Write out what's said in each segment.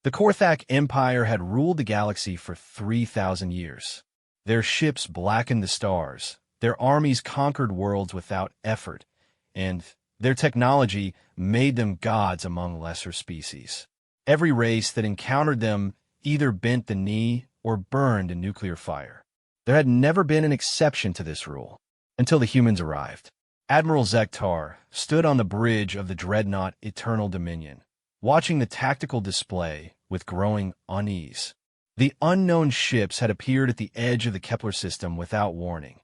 The Korthak Empire had ruled the galaxy for 3,000 years. Their ships blackened the stars, their armies conquered worlds without effort, and their technology made them gods among lesser species. Every race that encountered them either bent the knee or burned in nuclear fire. There had never been an exception to this rule, until the humans arrived. Admiral Zektar stood on the bridge of the dreadnought Eternal Dominion, watching the tactical display with growing unease. The unknown ships had appeared at the edge of the Kepler system without warning.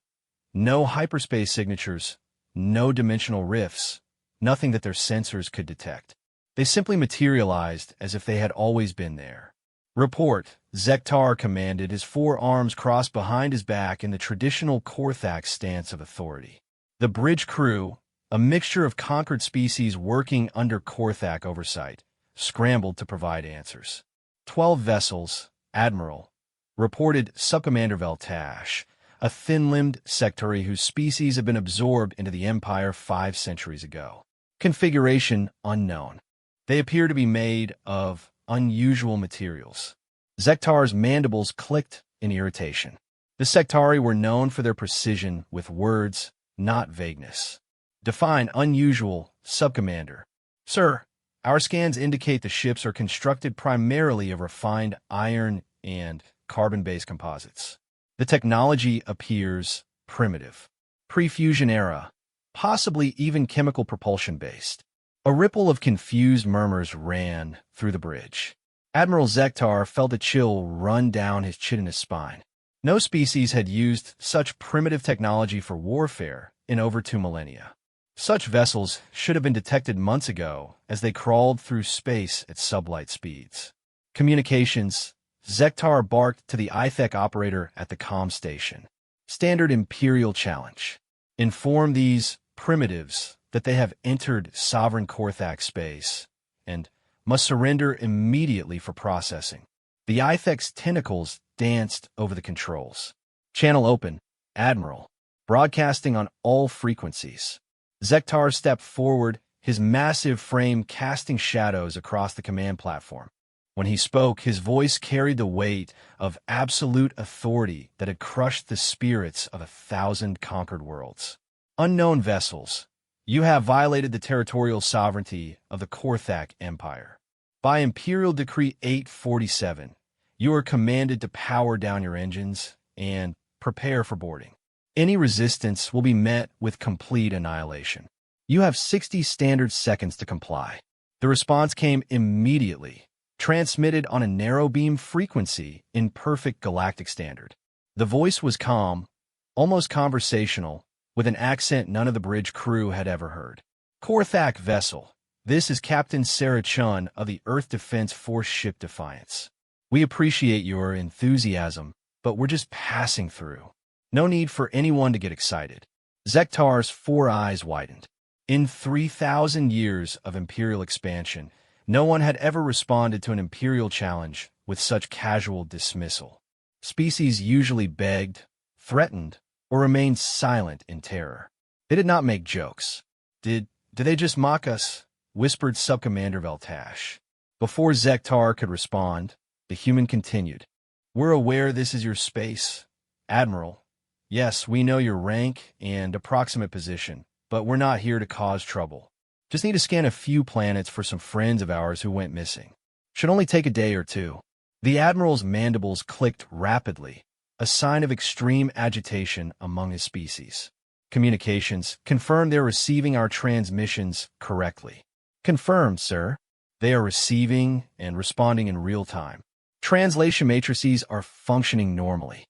No hyperspace signatures, no dimensional rifts, nothing that their sensors could detect. They simply materialized as if they had always been there. "Report," Zektar commanded, his four arms crossed behind his back in the traditional Korthak stance of authority. The bridge crew, a mixture of conquered species working under Korthak oversight, scrambled to provide answers. 12 vessels, Admiral, reported Subcommander Veltash, a thin-limbed sectary whose species had been absorbed into the Empire 5 centuries ago. Configuration unknown. They appear to be made of unusual materials. Zektar's mandibles clicked in irritation. The Sectari were known for their precision with words, not vagueness. "Define unusual, Subcommander." "Sir, our scans indicate the ships are constructed primarily of refined iron and carbon-based composites. The technology appears primitive, pre-fusion era, possibly even chemical propulsion-based." A ripple of confused murmurs ran through the bridge. Admiral Zektar felt a chill run down his chitinous spine. No species had used such primitive technology for warfare in over 2 millennia. Such vessels should have been detected months ago as they crawled through space at sublight speeds. "Communications," Zektar barked to the ITHEC operator at the comm station. "Standard Imperial challenge. Inform these primitives that they have entered sovereign Korthak space and must surrender immediately for processing." The ITHEC's tentacles danced over the controls. "Channel open, Admiral. Broadcasting on all frequencies." Zektar stepped forward, his massive frame casting shadows across the command platform. When he spoke, his voice carried the weight of absolute authority that had crushed the spirits of 1,000 conquered worlds. "Unknown vessels, you have violated the territorial sovereignty of the Korthak Empire. By Imperial Decree 847, you are commanded to power down your engines and prepare for boarding. Any resistance will be met with complete annihilation. You have 60 standard seconds to comply." The response came immediately, transmitted on a narrow beam frequency in perfect galactic standard. The voice was calm, almost conversational, with an accent none of the bridge crew had ever heard. "Korthak vessel, this is Captain Sarah Chun of the Earth Defense Force ship Defiance. We appreciate your enthusiasm, but we're just passing through. No need for anyone to get excited." Zektar's 4 eyes widened. In 3,000 years of Imperial expansion, no one had ever responded to an Imperial challenge with such casual dismissal. Species usually begged, threatened, or remained silent in terror. They did not make jokes. Did they just mock us?" whispered Subcommander Veltash. Before Zektar could respond, the human continued. "We're aware this is your space, Admiral. Yes, we know your rank and approximate position, but we're not here to cause trouble. Just need to scan a few planets for some friends of ours who went missing. Should only take a day or 2. The Admiral's mandibles clicked rapidly, a sign of extreme agitation among his species. "Communications, confirm they're receiving our transmissions correctly." "Confirmed, sir. They are receiving and responding in real time. Translation matrices are functioning normally."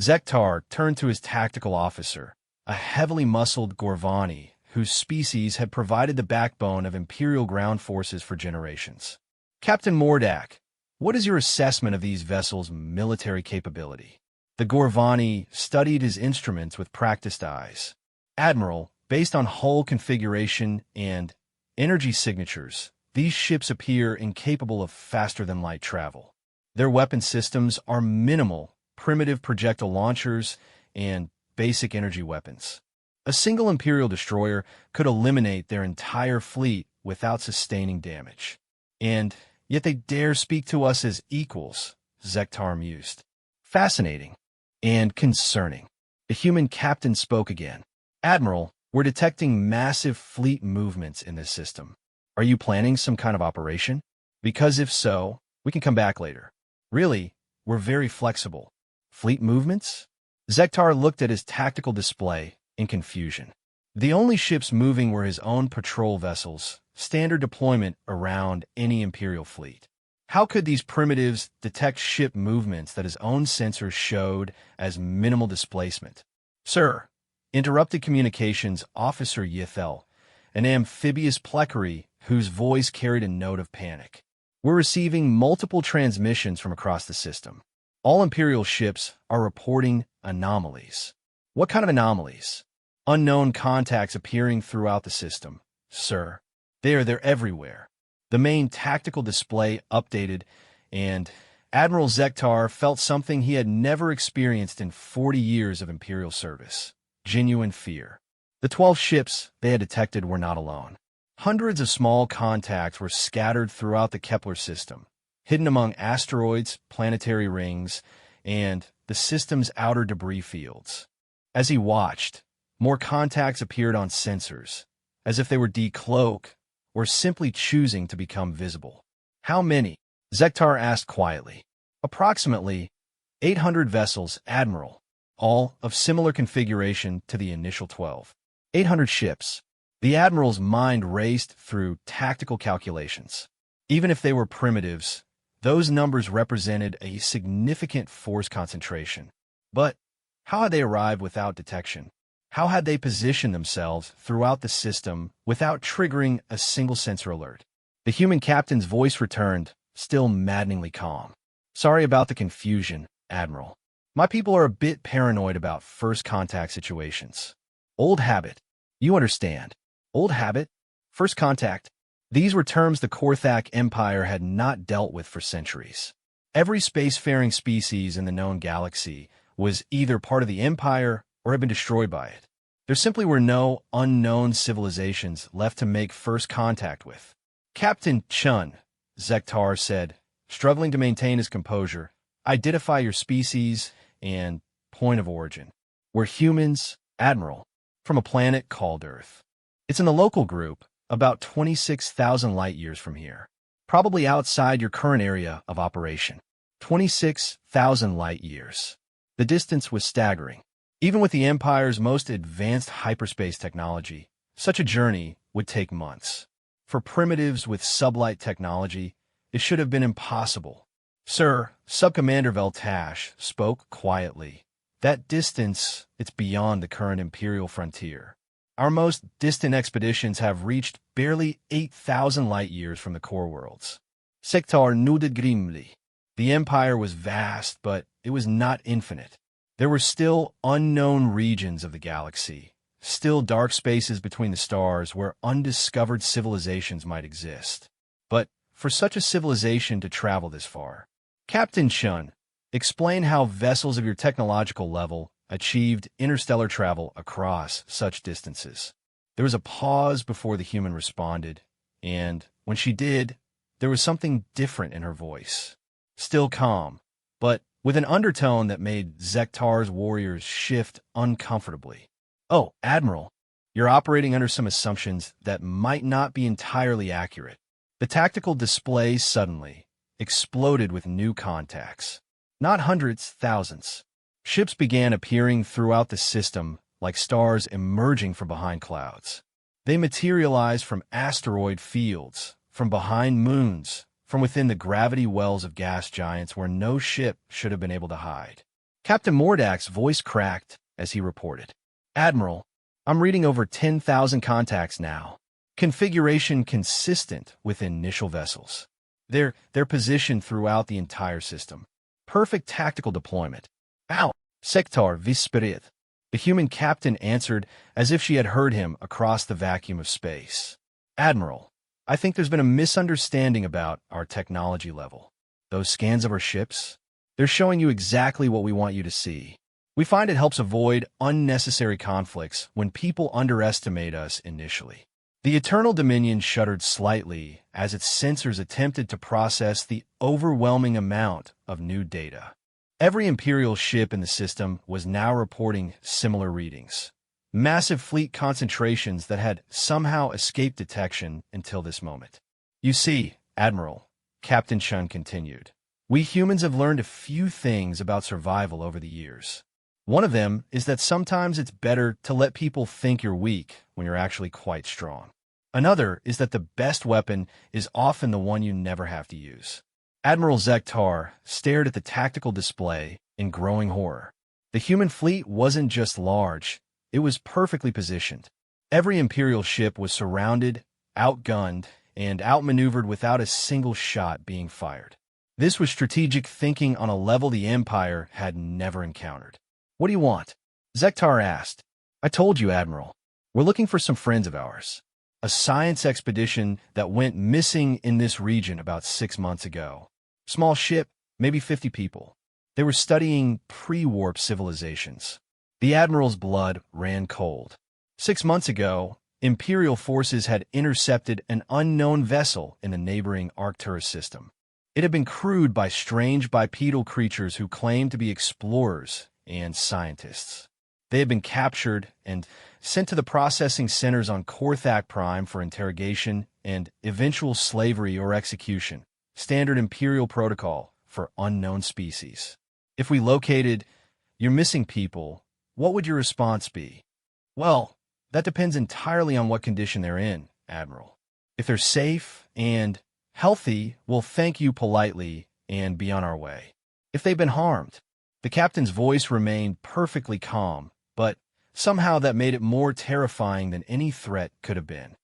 Zektar turned to his tactical officer, a heavily muscled Gorvani whose species had provided the backbone of Imperial ground forces for generations. "Captain Mordak, what is your assessment of these vessels' military capability?" The Gorvani studied his instruments with practiced eyes. "Admiral, based on hull configuration and energy signatures, these ships appear incapable of faster-than-light travel. Their weapon systems are minimal, primitive projectile launchers and basic energy weapons. A single Imperial destroyer could eliminate their entire fleet without sustaining damage. And Yet they dare speak to us as equals, Zektar mused. Fascinating and concerning. The human captain spoke again. Admiral, we're detecting massive fleet movements in this system. Are you planning some kind of operation? Because if so, we can come back later. Really, we're very flexible. Fleet movements? Zektar looked at his tactical display in confusion. The only ships moving were his own patrol vessels, standard deployment around any Imperial fleet. How could these primitives detect ship movements that his own sensors showed as minimal displacement? Sir, interrupted communications officer Yithel, an amphibious plecory whose voice carried a note of panic. We're receiving multiple transmissions from across the system. All Imperial ships are reporting anomalies. What kind of anomalies? Unknown contacts appearing throughout the system, sir. They're everywhere. The main tactical display updated, and Admiral Zektar felt something he had never experienced in 40 years of Imperial service. Genuine fear. The 12 ships they had detected were not alone. Hundreds of small contacts were scattered throughout the Kepler system, hidden among asteroids, planetary rings, and the system's outer debris fields. As he watched, more contacts appeared on sensors, as if they were decloaked or simply choosing to become visible. How many? Zektar asked quietly. Approximately 800 vessels, Admiral, all of similar configuration to the initial 12. 800 ships. The Admiral's mind raced through tactical calculations. Even if they were primitives, those numbers represented a significant force concentration. But how had they arrived without detection? How had they positioned themselves throughout the system without triggering a single sensor alert? The human captain's voice returned, still maddeningly calm. Sorry about the confusion, Admiral. My people are a bit paranoid about first contact situations. Old habit. You understand. Old habit? First contact? These were terms the Korthak Empire had not dealt with for centuries. Every spacefaring species in the known galaxy was either part of the Empire or had been destroyed by it. There simply were no unknown civilizations left to make first contact with. Captain Chun, Zektar said, struggling to maintain his composure, identify your species and point of origin. We're humans, Admiral, from a planet called Earth. It's in the local group, about 26,000 light-years from here, probably outside your current area of operation. 26,000 light-years. The distance was staggering. Even with the Empire's most advanced hyperspace technology, such a journey would take months. For primitives with sublight technology, it should have been impossible. Sir, Subcommander Veltash spoke quietly. That distance, it's beyond the current Imperial frontier. Our most distant expeditions have reached barely 8,000 light-years from the core worlds. Sektar nodded grimly. The Empire was vast, but it was not infinite. There were still unknown regions of the galaxy, still dark spaces between the stars where undiscovered civilizations might exist. But for such a civilization to travel this far, Captain Chun, explain how vessels of your technological level achieved interstellar travel across such distances. There was a pause before the human responded, and when she did, there was something different in her voice. Still calm, but with an undertone that made Zektar's warriors shift uncomfortably. Oh, Admiral, you're operating under some assumptions that might not be entirely accurate. The tactical display suddenly exploded with new contacts. Not hundreds, thousands. Ships began appearing throughout the system like stars emerging from behind clouds. They materialized from asteroid fields, from behind moons, from within the gravity wells of gas giants where no ship should have been able to hide. Captain Mordak's voice cracked as he reported. Admiral, I'm reading over 10,000 contacts now. Configuration consistent with initial vessels. They're positioned throughout the entire system. Perfect tactical deployment. Ow! Sektar Vispirit. The human captain answered as if she had heard him across the vacuum of space. Admiral, I think there's been a misunderstanding about our technology level. Those scans of our ships, they're showing you exactly what we want you to see. We find it helps avoid unnecessary conflicts when people underestimate us initially. The Eternal Dominion shuddered slightly as its sensors attempted to process the overwhelming amount of new data. Every Imperial ship in the system was now reporting similar readings. Massive fleet concentrations that had somehow escaped detection until this moment. You see, Admiral, Captain Chun continued, we humans have learned a few things about survival over the years. One of them is that sometimes it's better to let people think you're weak when you're actually quite strong. Another is that the best weapon is often the one you never have to use. Admiral Zektar stared at the tactical display in growing horror. The human fleet wasn't just large, it was perfectly positioned. Every Imperial ship was surrounded, outgunned, and outmaneuvered without a single shot being fired. This was strategic thinking on a level the Empire had never encountered. What do you want? Zektar asked. I told you, Admiral. We're looking for some friends of ours. A science expedition that went missing in this region about 6 months ago. Small ship, maybe 50 people. They were studying pre-warp civilizations. The Admiral's blood ran cold. 6 months ago, Imperial forces had intercepted an unknown vessel in the neighboring Arcturus system. It had been crewed by strange bipedal creatures who claimed to be explorers and scientists. They had been captured and sent to the processing centers on Korthak Prime for interrogation and eventual slavery or execution, standard Imperial protocol for unknown species. If we located your missing people, what would your response be? Well, that depends entirely on what condition they're in, Admiral. If they're safe and healthy, we'll thank you politely and be on our way. If they've been harmed, the captain's voice remained perfectly calm, but somehow that made it more terrifying than any threat could have been.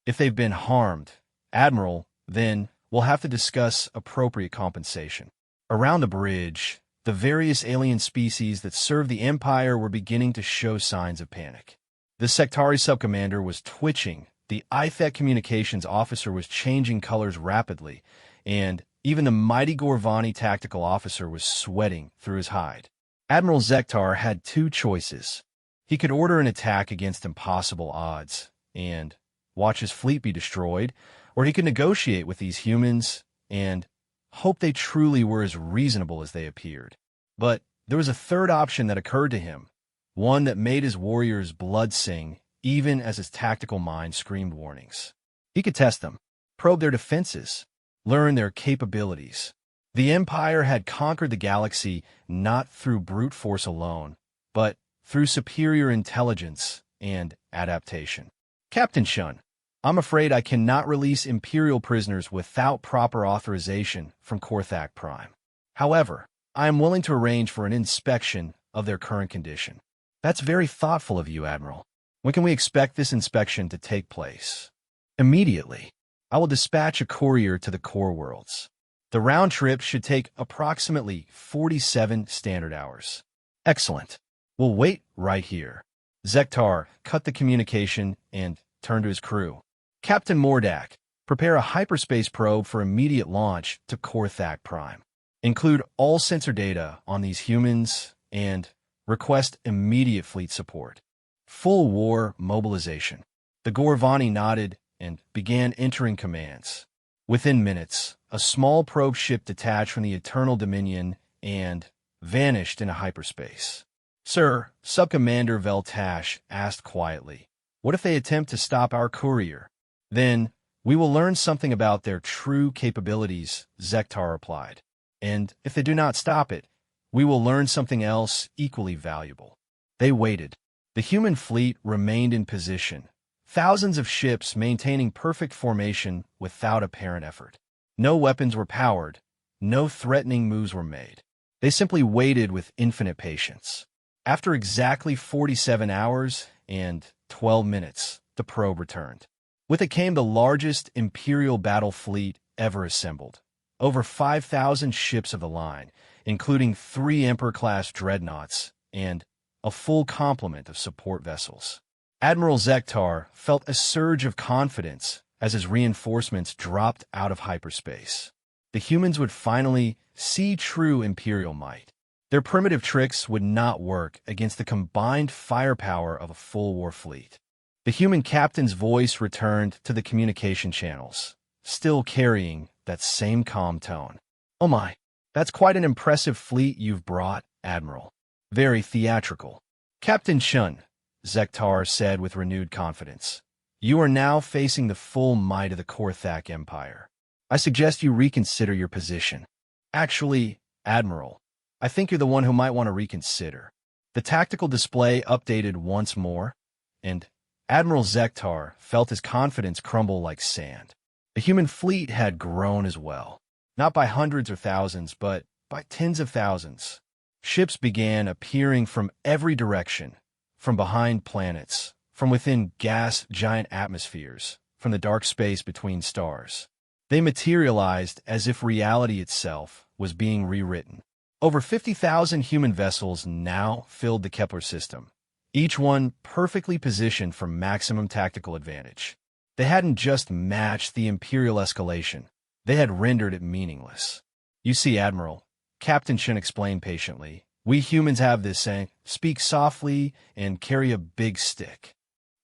If they've been harmed, Admiral, then we'll have to discuss appropriate compensation. Around the bridge, the various alien species that serve the Empire were beginning to show signs of panic. The Sectari subcommander was twitching, the ITHEC communications officer was changing colors rapidly, and even the mighty Gorvani tactical officer was sweating through his hide. Admiral Zektar had two choices. He could order an attack against impossible odds and watch his fleet be destroyed, or he could negotiate with these humans and hope they truly were as reasonable as they appeared. But there was a third option that occurred to him, one that made his warriors' blood sing even as his tactical mind screamed warnings. He could test them, probe their defenses, learn their capabilities. The Empire had conquered the galaxy not through brute force alone, but through superior intelligence and adaptation. Captain Shun, I'm afraid I cannot release Imperial prisoners without proper authorization from Korthak Prime. However, I am willing to arrange for an inspection of their current condition. That's very thoughtful of you, Admiral. When can we expect this inspection to take place? Immediately. I will dispatch a courier to the core worlds. The round trip should take approximately 47 standard hours. Excellent. We'll wait right here. Zektar cut the communication and turned to his crew. Captain Mordak, prepare a hyperspace probe for immediate launch to Korthak Prime. Include all sensor data on these humans and request immediate fleet support. Full war mobilization. The Gorvani nodded and began entering commands. Within minutes, a small probe ship detached from the Eternal Dominion and vanished into hyperspace. Sir, Subcommander Veltash asked quietly, what if they attempt to stop our courier? Then, we will learn something about their true capabilities, Zektar replied. And if they do not stop it, we will learn something else equally valuable. They waited. The human fleet remained in position, thousands of ships maintaining perfect formation without apparent effort. No weapons were powered, no threatening moves were made. They simply waited with infinite patience. After exactly 47 hours and 12 minutes, the probe returned. With it came the largest Imperial battle fleet ever assembled. Over 5,000 ships of the line, including 3 Emperor-class dreadnoughts and a full complement of support vessels. Admiral Zektar felt a surge of confidence as his reinforcements dropped out of hyperspace. The humans would finally see true Imperial might. Their primitive tricks would not work against the combined firepower of a full war fleet. The human captain's voice returned to the communication channels, still carrying that same calm tone. "Oh my, that's quite an impressive fleet you've brought, Admiral. Very theatrical." "Captain Shun," Zektar said with renewed confidence, "you are now facing the full might of the Korthak Empire. I suggest you reconsider your position." "Actually, Admiral, I think you're the one who might want to reconsider." The tactical display updated once more, and Admiral Zektar felt his confidence crumble like sand. The human fleet had grown as well, not by hundreds or thousands, but by tens of thousands. Ships began appearing from every direction, from behind planets, from within gas-giant atmospheres, from the dark space between stars. They materialized as if reality itself was being rewritten. Over 50,000 human vessels now filled the Kepler system, each one perfectly positioned for maximum tactical advantage. They hadn't just matched the Imperial escalation, they had rendered it meaningless. "You see, Admiral," Captain Shin explained patiently, "we humans have this saying, speak softly and carry a big stick.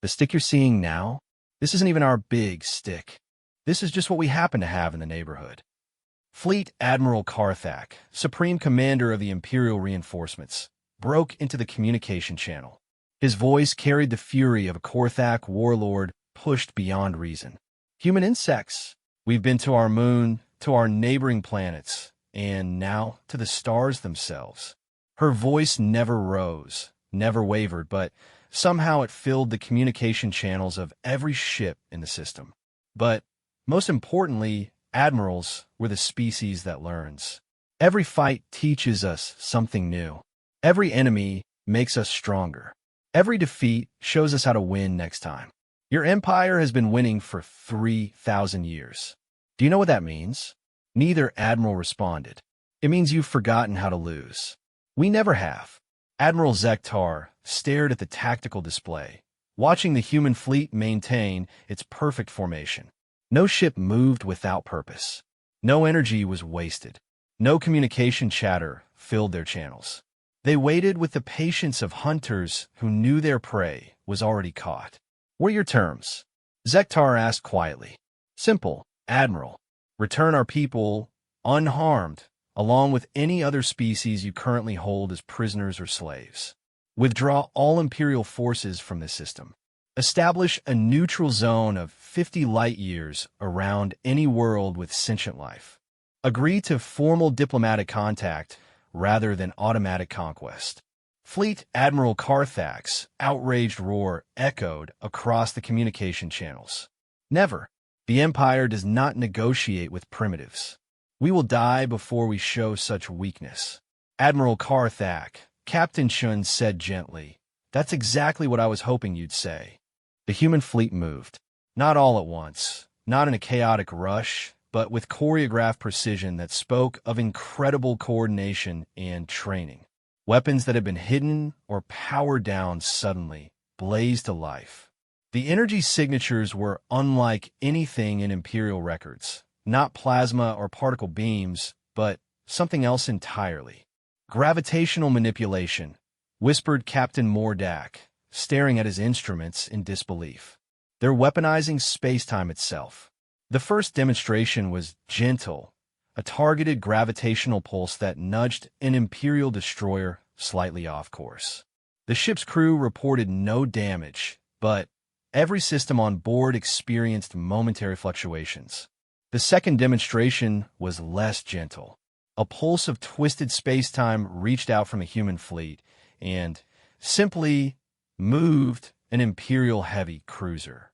The stick you're seeing now, this isn't even our big stick. This is just what we happen to have in the neighborhood." Fleet Admiral Karthak, Supreme Commander of the Imperial Reinforcements, broke into the communication channel. His voice carried the fury of a Korthak warlord pushed beyond reason. "Human insects, we've been to our moon, to our neighboring planets, and now to the stars themselves." Her voice never rose, never wavered, but somehow it filled the communication channels of every ship in the system. But most importantly, admirals were the species that learns. Every fight teaches us something new. Every enemy makes us stronger. Every defeat shows us how to win next time. Your empire has been winning for 3,000 years. Do you know what that means? Neither admiral responded. "It means you've forgotten how to lose." "We never have." Admiral Zektar stared at the tactical display, watching the human fleet maintain its perfect formation. No ship moved without purpose. No energy was wasted. No communication chatter filled their channels. They waited with the patience of hunters who knew their prey was already caught. "What are your terms?" Zektar asked quietly. "Simple, Admiral. Return our people unharmed, along with any other species you currently hold as prisoners or slaves. Withdraw all Imperial forces from this system. Establish a neutral zone of 50 light-years around any world with sentient life. Agree to formal diplomatic contact rather than automatic conquest." Fleet Admiral Karthak's outraged roar echoed across the communication channels. "Never. The Empire does not negotiate with primitives. We will die before we show such weakness." Admiral Karthak, Captain Shun said gently, "That's exactly what I was hoping you'd say." The human fleet moved. Not all at once, not in a chaotic rush, but with choreographed precision that spoke of incredible coordination and training. Weapons that had been hidden or powered down suddenly blazed to life. The energy signatures were unlike anything in Imperial records, not plasma or particle beams, but something else entirely. "Gravitational manipulation," whispered Captain Mordak, staring at his instruments in disbelief. "They're weaponizing space-time itself." The first demonstration was gentle, a targeted gravitational pulse that nudged an Imperial destroyer slightly off course. The ship's crew reported no damage, but every system on board experienced momentary fluctuations. The second demonstration was less gentle. A pulse of twisted space-time reached out from a human fleet and simply moved an Imperial heavy cruiser.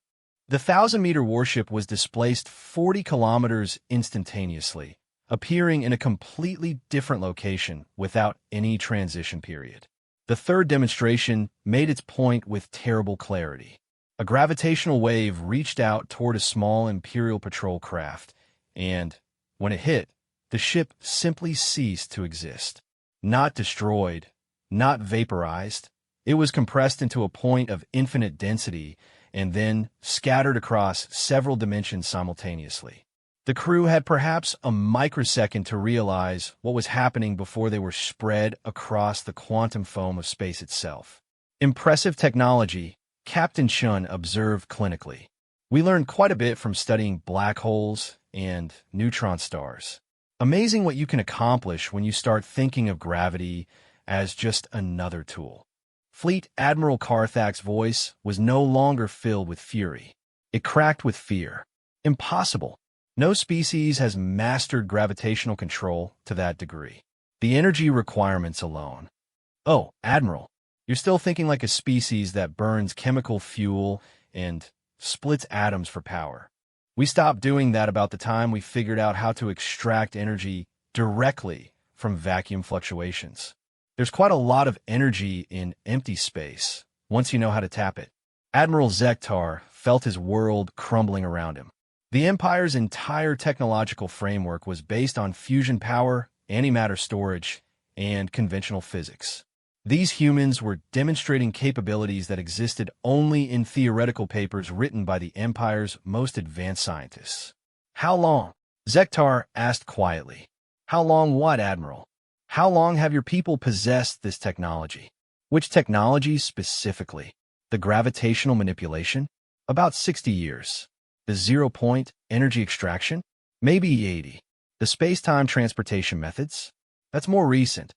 The 1,000-meter warship was displaced 40 kilometers instantaneously, appearing in a completely different location without any transition period. The third demonstration made its point with terrible clarity. A gravitational wave reached out toward a small Imperial patrol craft, and, when it hit, the ship simply ceased to exist. Not destroyed, not vaporized, it was compressed into a point of infinite density and then scattered across several dimensions simultaneously. The crew had perhaps a microsecond to realize what was happening before they were spread across the quantum foam of space itself. Impressive technology, Captain Shun observed clinically. We learned quite a bit from studying black holes and neutron stars. Amazing what you can accomplish when you start thinking of gravity as just another tool. Fleet Admiral Carthak's voice was no longer filled with fury. It cracked with fear. Impossible. No species has mastered gravitational control to that degree. The energy requirements alone. Oh, Admiral, you're still thinking like a species that burns chemical fuel and splits atoms for power. We stopped doing that about the time we figured out how to extract energy directly from vacuum fluctuations. There's quite a lot of energy in empty space once you know how to tap it. Admiral Zektar felt his world crumbling around him. The Empire's entire technological framework was based on fusion power, antimatter storage, and conventional physics. These humans were demonstrating capabilities that existed only in theoretical papers written by the Empire's most advanced scientists. How long? Zektar asked quietly. How long what, Admiral? How long have your people possessed this technology? Which technology specifically? The gravitational manipulation? About 60 years. The zero-point energy extraction? Maybe 80. The space-time transportation methods? That's more recent.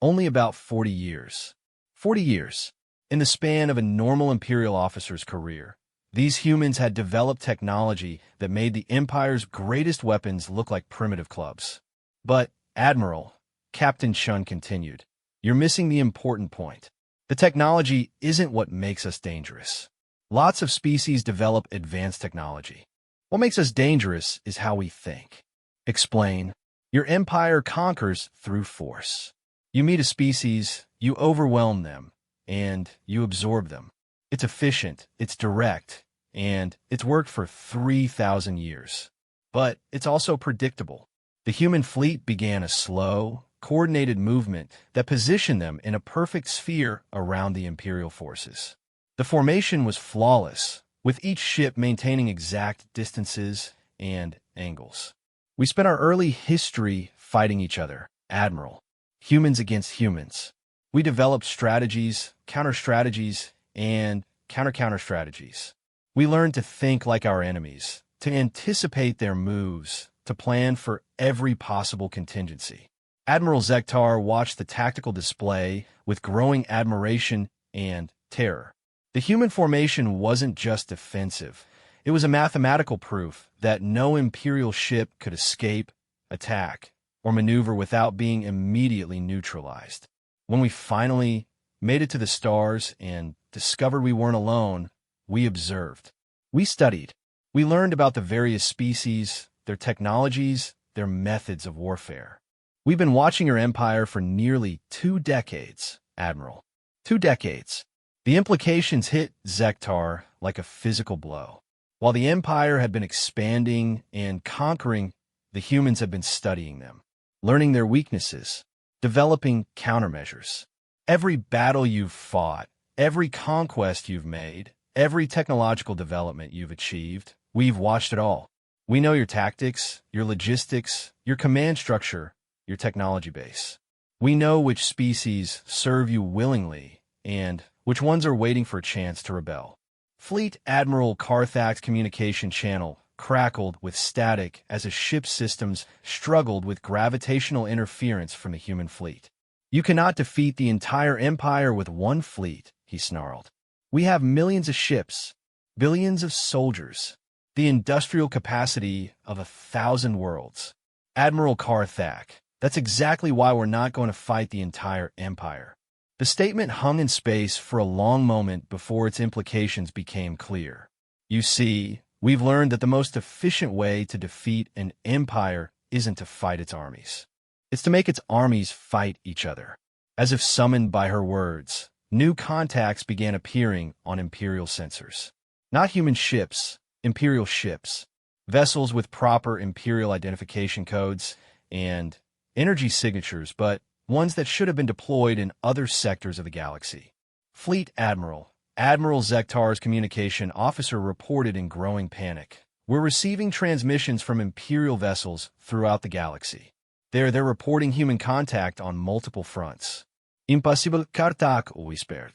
Only about 40 years. 40 years. In the span of a normal Imperial officer's career, these humans had developed technology that made the Empire's greatest weapons look like primitive clubs. But, Admiral, Captain Shun continued, you're missing the important point. The technology isn't what makes us dangerous. Lots of species develop advanced technology. What makes us dangerous is how we think. Explain. Your empire conquers through force. You meet a species, you overwhelm them, and you absorb them. It's efficient, it's direct, and it's worked for 3,000 years. But it's also predictable. The human fleet began a slow, coordinated movement that positioned them in a perfect sphere around the Imperial forces. The formation was flawless, with each ship maintaining exact distances and angles. We spent our early history fighting each other, Admiral. Humans against humans. We developed strategies, counter-strategies, and counter-counter-strategies. We learned to think like our enemies, to anticipate their moves, to plan for every possible contingency. Admiral Zektar watched the tactical display with growing admiration and terror. The human formation wasn't just defensive. It was a mathematical proof that no Imperial ship could escape, attack, or maneuver without being immediately neutralized. When we finally made it to the stars and discovered we weren't alone, we observed. We studied. We learned about the various species, their technologies, their methods of warfare. We've been watching your empire for nearly 2 decades, Admiral. 2 decades. The implications hit Zektar like a physical blow. While the empire had been expanding and conquering, the humans had been studying them, learning their weaknesses, developing countermeasures. Every battle you've fought, every conquest you've made, every technological development you've achieved, we've watched it all. We know your tactics, your logistics, your command structure, your technology base. We know which species serve you willingly and which ones are waiting for a chance to rebel. Fleet Admiral Carthak's communication channel crackled with static as his ship's systems struggled with gravitational interference from the human fleet. You cannot defeat the entire empire with one fleet, he snarled. We have millions of ships, billions of soldiers, the industrial capacity of 1,000 worlds. Admiral Carthak, that's exactly why we're not going to fight the entire empire. The statement hung in space for a long moment before its implications became clear. You see, we've learned that the most efficient way to defeat an empire isn't to fight its armies. It's to make its armies fight each other. As if summoned by her words, new contacts began appearing on Imperial sensors. Not human ships, Imperial ships. Vessels with proper Imperial identification codes and energy signatures, but ones that should have been deployed in other sectors of the galaxy. Fleet Admiral Zektar's communication officer reported in growing panic. We're receiving transmissions from Imperial vessels throughout the galaxy. They're reporting human contact on multiple fronts. Impossible, Kartak whispered.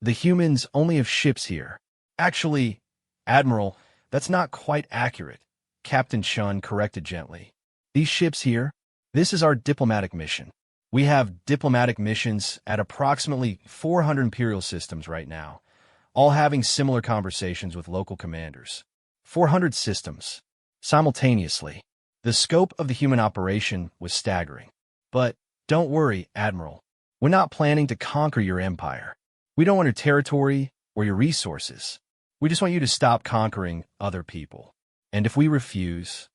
The humans only have ships here. Actually, Admiral, that's not quite accurate, Captain Chun corrected gently. These ships here, this is our diplomatic mission. We have diplomatic missions at approximately 400 Imperial systems right now, all having similar conversations with local commanders. 400 systems, simultaneously. The scope of the human operation was staggering. But don't worry, Admiral. We're not planning to conquer your empire. We don't want your territory or your resources. We just want you to stop conquering other people. And if we refuse,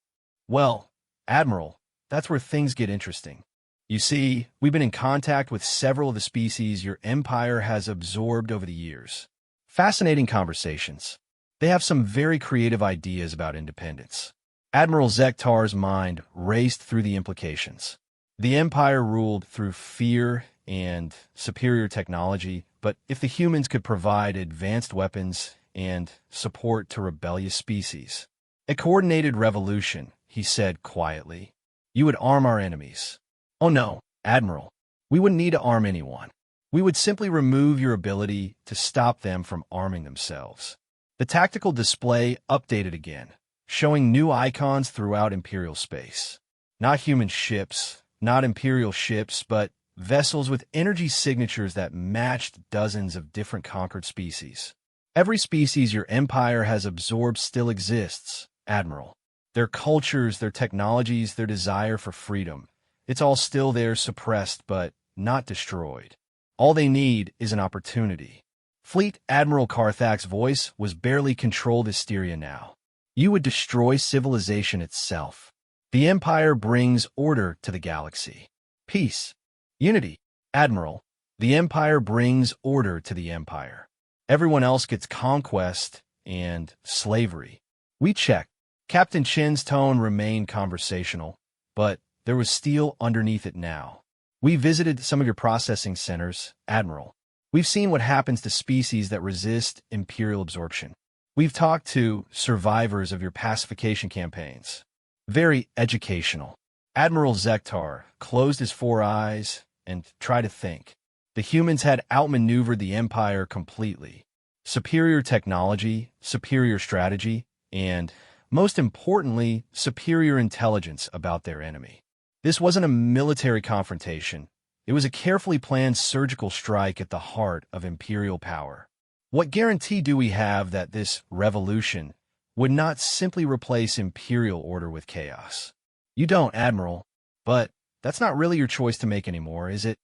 well, Admiral, that's where things get interesting. You see, we've been in contact with several of the species your empire has absorbed over the years. Fascinating conversations. They have some very creative ideas about independence. Admiral Zektar's mind raced through the implications. The empire ruled through fear and superior technology, but if the humans could provide advanced weapons and support to rebellious species, a coordinated revolution, he said quietly, you would arm our enemies. Oh no, Admiral, we wouldn't need to arm anyone. We would simply remove your ability to stop them from arming themselves. The tactical display updated again, showing new icons throughout Imperial space. Not human ships, not Imperial ships, but vessels with energy signatures that matched dozens of different conquered species. Every species your empire has absorbed still exists, Admiral. Their cultures, their technologies, their desire for freedom. It's all still there, suppressed, but not destroyed. All they need is an opportunity. Fleet Admiral Carthak's voice was barely controlled hysteria now. You would destroy civilization itself. The Empire brings order to the galaxy. Peace. Unity. Admiral, the Empire brings order to the Empire. Everyone else gets conquest and slavery. We checked. Captain Chin's tone remained conversational, but there was steel underneath it now. We visited some of your processing centers, Admiral. We've seen what happens to species that resist Imperial absorption. We've talked to survivors of your pacification campaigns. Very educational. Admiral Zektar closed his four eyes and tried to think. The humans had outmaneuvered the Empire completely. Superior technology, superior strategy, and, most importantly, superior intelligence about their enemy. This wasn't a military confrontation. It was a carefully planned surgical strike at the heart of Imperial power. What guarantee do we have that this revolution would not simply replace Imperial order with chaos? You don't, Admiral, but that's not really your choice to make anymore, is it?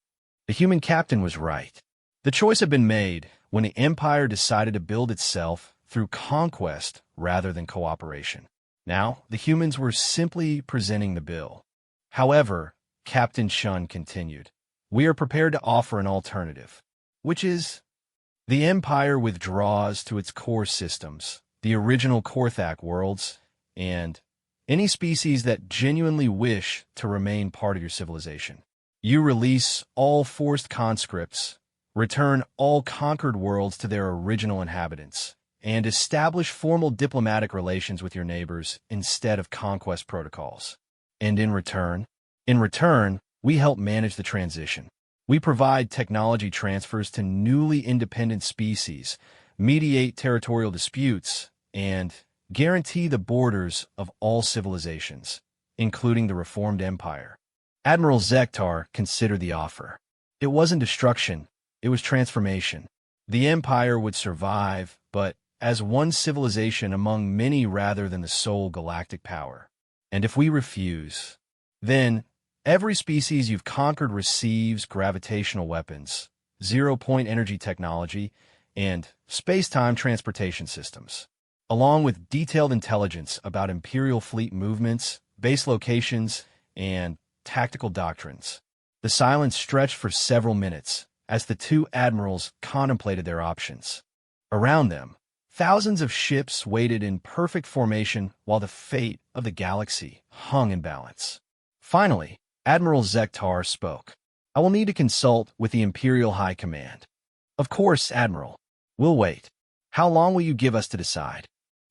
The human captain was right. The choice had been made when the Empire decided to build itself through conquest rather than cooperation. Now, the humans were simply presenting the bill. However, Captain Shun continued, we are prepared to offer an alternative, which is the Empire withdraws to its core systems, the original Korthak worlds, and any species that genuinely wish to remain part of your civilization. You release all forced conscripts, return all conquered worlds to their original inhabitants, and establish formal diplomatic relations with your neighbors instead of conquest protocols. And in return, we help manage the transition. We provide technology transfers to newly independent species, mediate territorial disputes, and guarantee the borders of all civilizations, including the reformed empire. Admiral Zektar considered the offer. It wasn't destruction, it was transformation. The empire would survive, but as one civilization among many rather than the sole galactic power. And if we refuse, then every species you've conquered receives gravitational weapons, zero-point energy technology, and space-time transportation systems, along with detailed intelligence about Imperial fleet movements, base locations, and tactical doctrines. The silence stretched for several minutes as the two admirals contemplated their options. Around them, thousands of ships waited in perfect formation while the fate of the galaxy hung in balance. Finally, Admiral Zektar spoke. I will need to consult with the Imperial High Command. Of course, Admiral. We'll wait. How long will you give us to decide?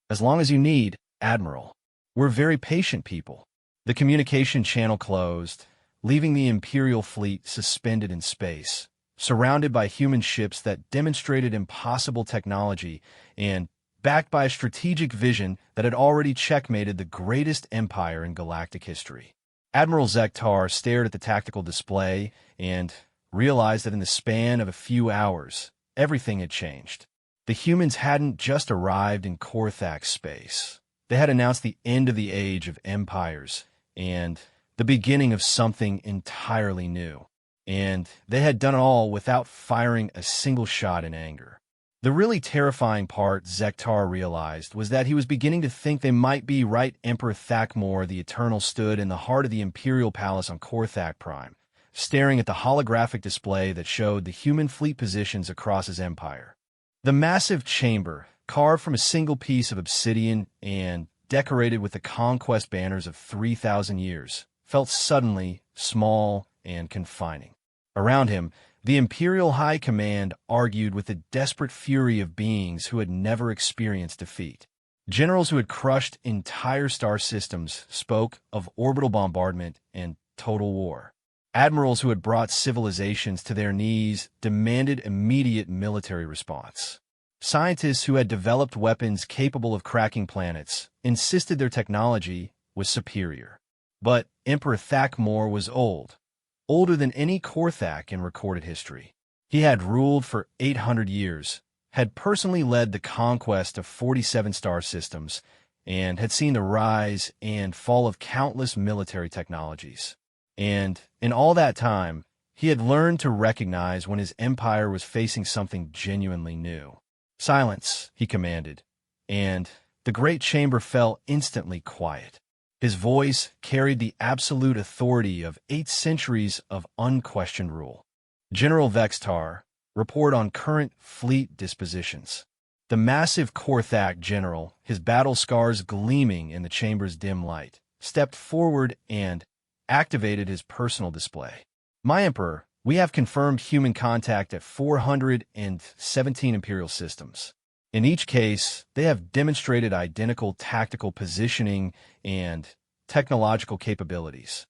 As long as you need, Admiral. We're very patient people. The communication channel closed, leaving the Imperial fleet suspended in space, surrounded by human ships that demonstrated impossible technology and backed by a strategic vision that had already checkmated the greatest empire in galactic history. Admiral Zektar stared at the tactical display and realized that in the span of a few hours, everything had changed. The humans hadn't just arrived in Korthak space. They had announced the end of the age of empires and the beginning of something entirely new. And they had done it all without firing a single shot in anger. The really terrifying part, Zektar realized, was that he was beginning to think they might be right. Emperor Thakmor the Eternal stood in the heart of the Imperial Palace on Korthak Prime, staring at the holographic display that showed the human fleet positions across his empire. The massive chamber, carved from a single piece of obsidian and decorated with the conquest banners of 3,000 years, felt suddenly small and confining. Around him, the Imperial High Command argued with the desperate fury of beings who had never experienced defeat. Generals who had crushed entire star systems spoke of orbital bombardment and total war. Admirals who had brought civilizations to their knees demanded immediate military response. Scientists who had developed weapons capable of cracking planets insisted their technology was superior. But Emperor Thakmor was old, older than any Korthak in recorded history. He had ruled for 800 years, had personally led the conquest of 47 star systems, and had seen the rise and fall of countless military technologies. And in all that time, he had learned to recognize when his empire was facing something genuinely new. "Silence," he commanded, and the great chamber fell instantly quiet. His voice carried the absolute authority of 8 centuries of unquestioned rule. "General Vextar, report on current fleet dispositions." The massive Korthak general, his battle scars gleaming in the chamber's dim light, stepped forward and activated his personal display. "My Emperor, we have confirmed human contact at 417 Imperial systems. In each case, they have demonstrated identical tactical positioning and technological capabilities.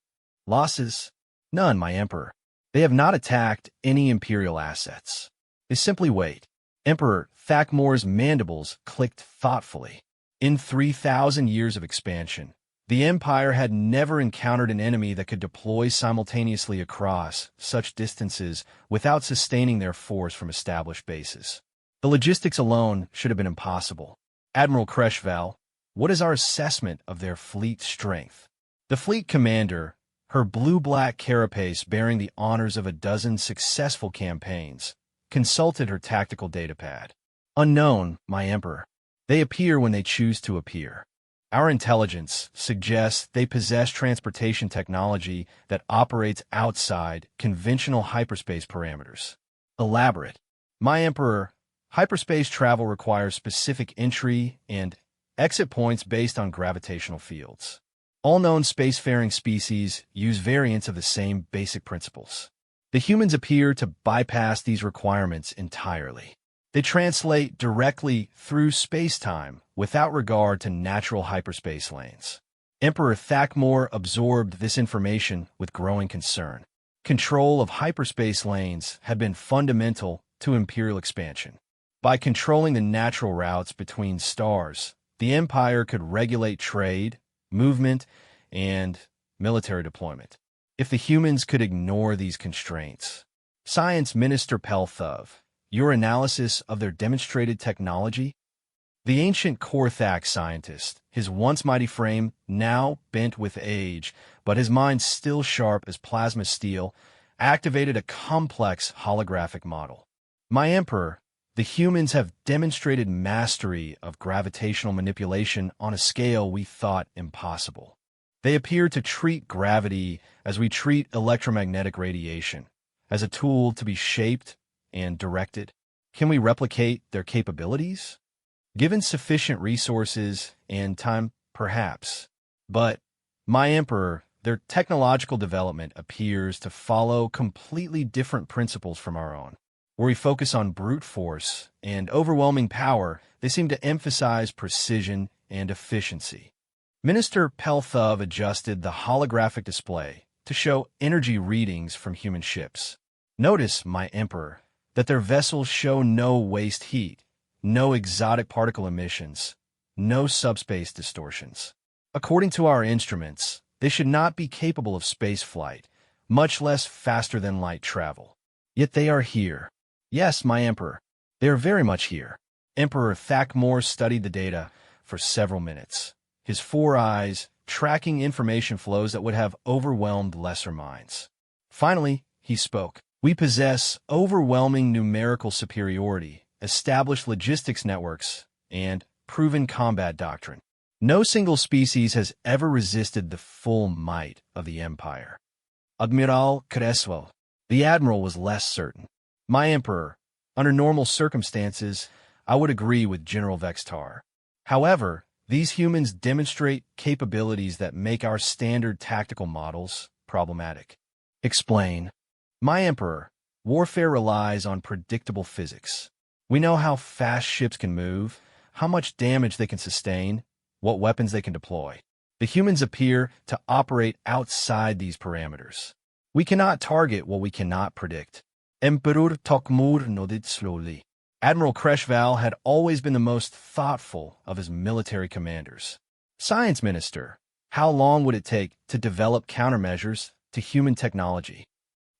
Losses? None, my Emperor. They have not attacked any Imperial assets. They simply wait." Emperor Thakmor's mandibles clicked thoughtfully. In 3,000 years of expansion, the Empire had never encountered an enemy that could deploy simultaneously across such distances without sustaining their force from established bases. The logistics alone should have been impossible. "Admiral Kreshval, what is our assessment of their fleet strength?" The fleet commander, her blue-black carapace bearing the honors of a dozen successful campaigns, consulted her tactical datapad. "Unknown, my Emperor. They appear when they choose to appear. Our intelligence suggests they possess transportation technology that operates outside conventional hyperspace parameters." "Elaborate." "My Emperor, hyperspace travel requires specific entry and exit points based on gravitational fields. All known spacefaring species use variants of the same basic principles. The humans appear to bypass these requirements entirely. They translate directly through space-time without regard to natural hyperspace lanes." Emperor Thakmor absorbed this information with growing concern. Control of hyperspace lanes had been fundamental to Imperial expansion. By controlling the natural routes between stars, the Empire could regulate trade, movement, and military deployment. If the humans could ignore these constraints, Science Minister Pelthov, your analysis of their demonstrated technology? The ancient Korthak scientist, his once mighty frame now bent with age, but his mind still sharp as plasma steel, activated a complex holographic model. "My Emperor, the humans have demonstrated mastery of gravitational manipulation on a scale we thought impossible. They appear to treat gravity as we treat electromagnetic radiation, as a tool to be shaped and directed. Can we replicate their capabilities? Given sufficient resources and time, perhaps. But, my Emperor, their technological development appears to follow completely different principles from our own. Where we focus on brute force and overwhelming power, they seem to emphasize precision and efficiency." Minister Pelthov adjusted the holographic display to show energy readings from human ships. "Notice, my Emperor, that their vessels show no waste heat, no exotic particle emissions, no subspace distortions. According to our instruments, they should not be capable of space flight, much less faster-than-light travel. Yet they are here. Yes, my Emperor, they are very much here. Emperor Thakmor studied the data for several minutes, his 4 eyes tracking information flows that would have overwhelmed lesser minds. Finally, he spoke. We possess overwhelming numerical superiority, established logistics networks, and proven combat doctrine. No single species has ever resisted the full might of the Empire. Admiral Crespo, the Admiral, was less certain. My Emperor, under normal circumstances, I would agree with General Vextar. However, these humans demonstrate capabilities that make our standard tactical models problematic. Explain. My Emperor, warfare relies on predictable physics. We know how fast ships can move, how much damage they can sustain, what weapons they can deploy. The humans appear to operate outside these parameters. We cannot target what we cannot predict. Emperor Tokmur nodded slowly. Admiral Kreshval had always been the most thoughtful of his military commanders. Science Minister, how long would it take to develop countermeasures to human technology?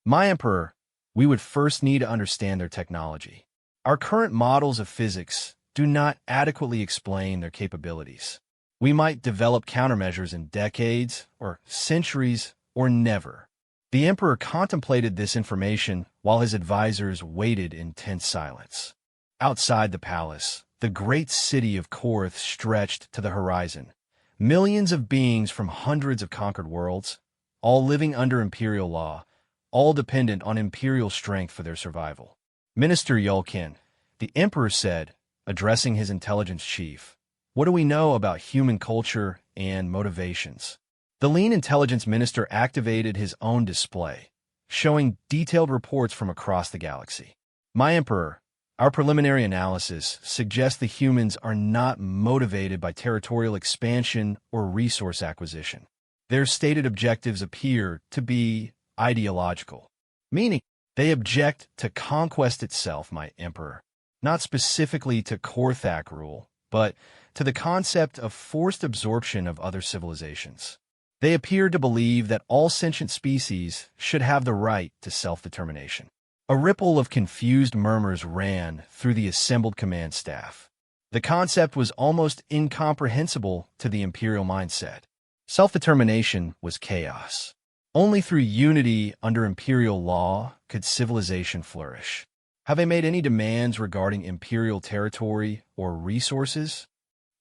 My Emperor, we would first need to understand their technology. Our current models of physics do not adequately explain their capabilities. We might develop countermeasures in decades, or centuries, or never. The Emperor contemplated this information while his advisors waited in tense silence. Outside the palace, the great city of Korth stretched to the horizon. Millions of beings from hundreds of conquered worlds, all living under imperial law, all dependent on imperial strength for their survival. Minister Yulkin, the Emperor said, addressing his intelligence chief, "What do we know about human culture and motivations?" The lean intelligence minister activated his own display, showing detailed reports from across the galaxy. My Emperor, our preliminary analysis suggests the humans are not motivated by territorial expansion or resource acquisition. Their stated objectives appear to be ideological, meaning they object to conquest itself, my Emperor, not specifically to Korthak rule, but to the concept of forced absorption of other civilizations. They appear to believe that all sentient species should have the right to self-determination. A ripple of confused murmurs ran through the assembled command staff. The concept was almost incomprehensible to the imperial mindset. Self-determination was chaos. Only through unity under imperial law could civilization flourish. Have they made any demands regarding imperial territory or resources?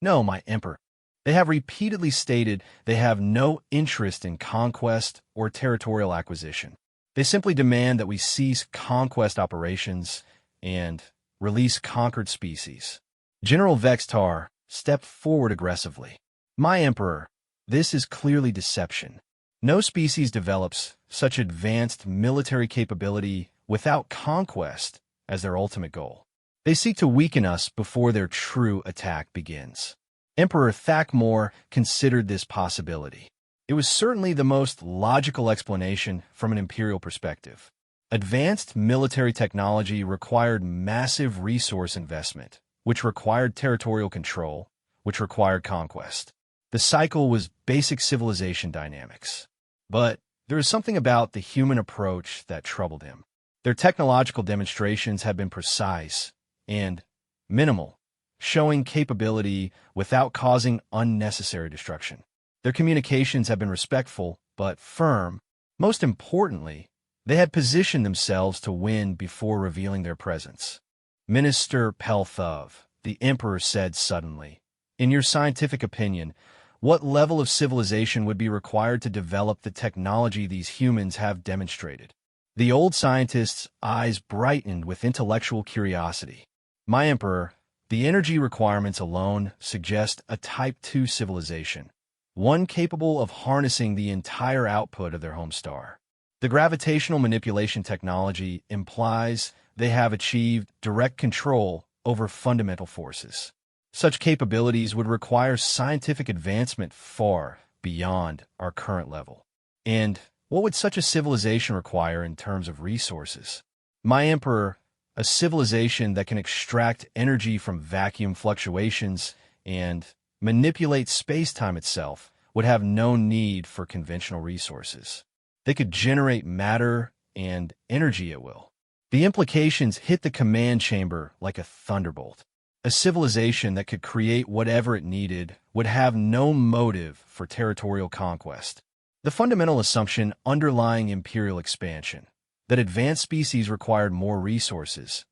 No, my Emperor. They have repeatedly stated they have no interest in conquest or territorial acquisition. They simply demand that we cease conquest operations and release conquered species. General Vextar stepped forward aggressively. My Emperor, this is clearly deception. No species develops such advanced military capability without conquest as their ultimate goal. They seek to weaken us before their true attack begins. Emperor Thakmor considered this possibility. It was certainly the most logical explanation from an imperial perspective. Advanced military technology required massive resource investment, which required territorial control, which required conquest. The cycle was basic civilization dynamics. But there is something about the human approach that troubled him. Their technological demonstrations have been precise and minimal, showing capability without causing unnecessary destruction. Their communications have been respectful but firm. Most importantly, they had positioned themselves to win before revealing their presence. Minister Pelthov, the Emperor said suddenly, in your scientific opinion, what level of civilization would be required to develop the technology these humans have demonstrated? The old scientist's eyes brightened with intellectual curiosity. My Emperor, the energy requirements alone suggest a Type 2 civilization, one capable of harnessing the entire output of their home star. The gravitational manipulation technology implies they have achieved direct control over fundamental forces. Such capabilities would require scientific advancement far beyond our current level. And what would such a civilization require in terms of resources? My Emperor, A civilization that can extract energy from vacuum fluctuations and manipulate space-time itself would have no need for conventional resources. They could generate matter and energy at will. The implications hit the command chamber like a thunderbolt. A civilization that could create whatever it needed would have no motive for territorial conquest. The fundamental assumption underlying imperial expansion, that advanced species required more resources,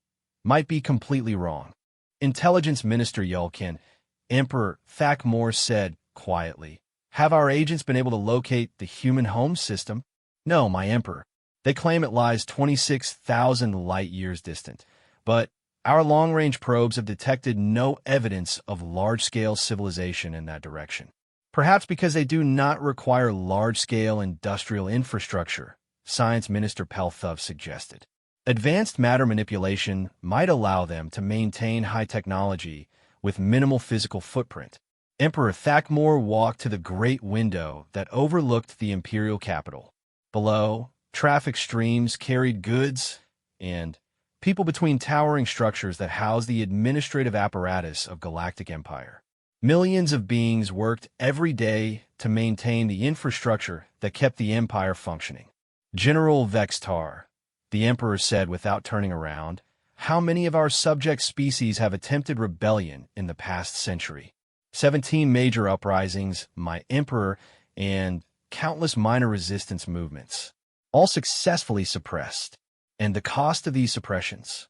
might be completely wrong. Intelligence Minister Yulkin, Emperor Thakmor said quietly, "Have our agents been able to locate the human home system?" "No, my Emperor. They claim it lies 26,000 light-years distant, but our long-range probes have detected no evidence of large-scale civilization in that direction. Perhaps because they do not require large-scale industrial infrastructure," Science Minister Pelthov suggested. Advanced matter manipulation might allow them to maintain high technology with minimal physical footprint. Emperor Thakmor walked to the great window that overlooked the imperial capital. Below, traffic streams carried goods and people between towering structures that housed the administrative apparatus of Galactic Empire. Millions of beings worked every day to maintain the infrastructure that kept the Empire functioning. "General Vextar," the Emperor said without turning around, "how many of our subject species have attempted rebellion in the past century?" 17 major uprisings, my Emperor, and countless minor resistance movements, all successfully suppressed. And the cost of these suppressions?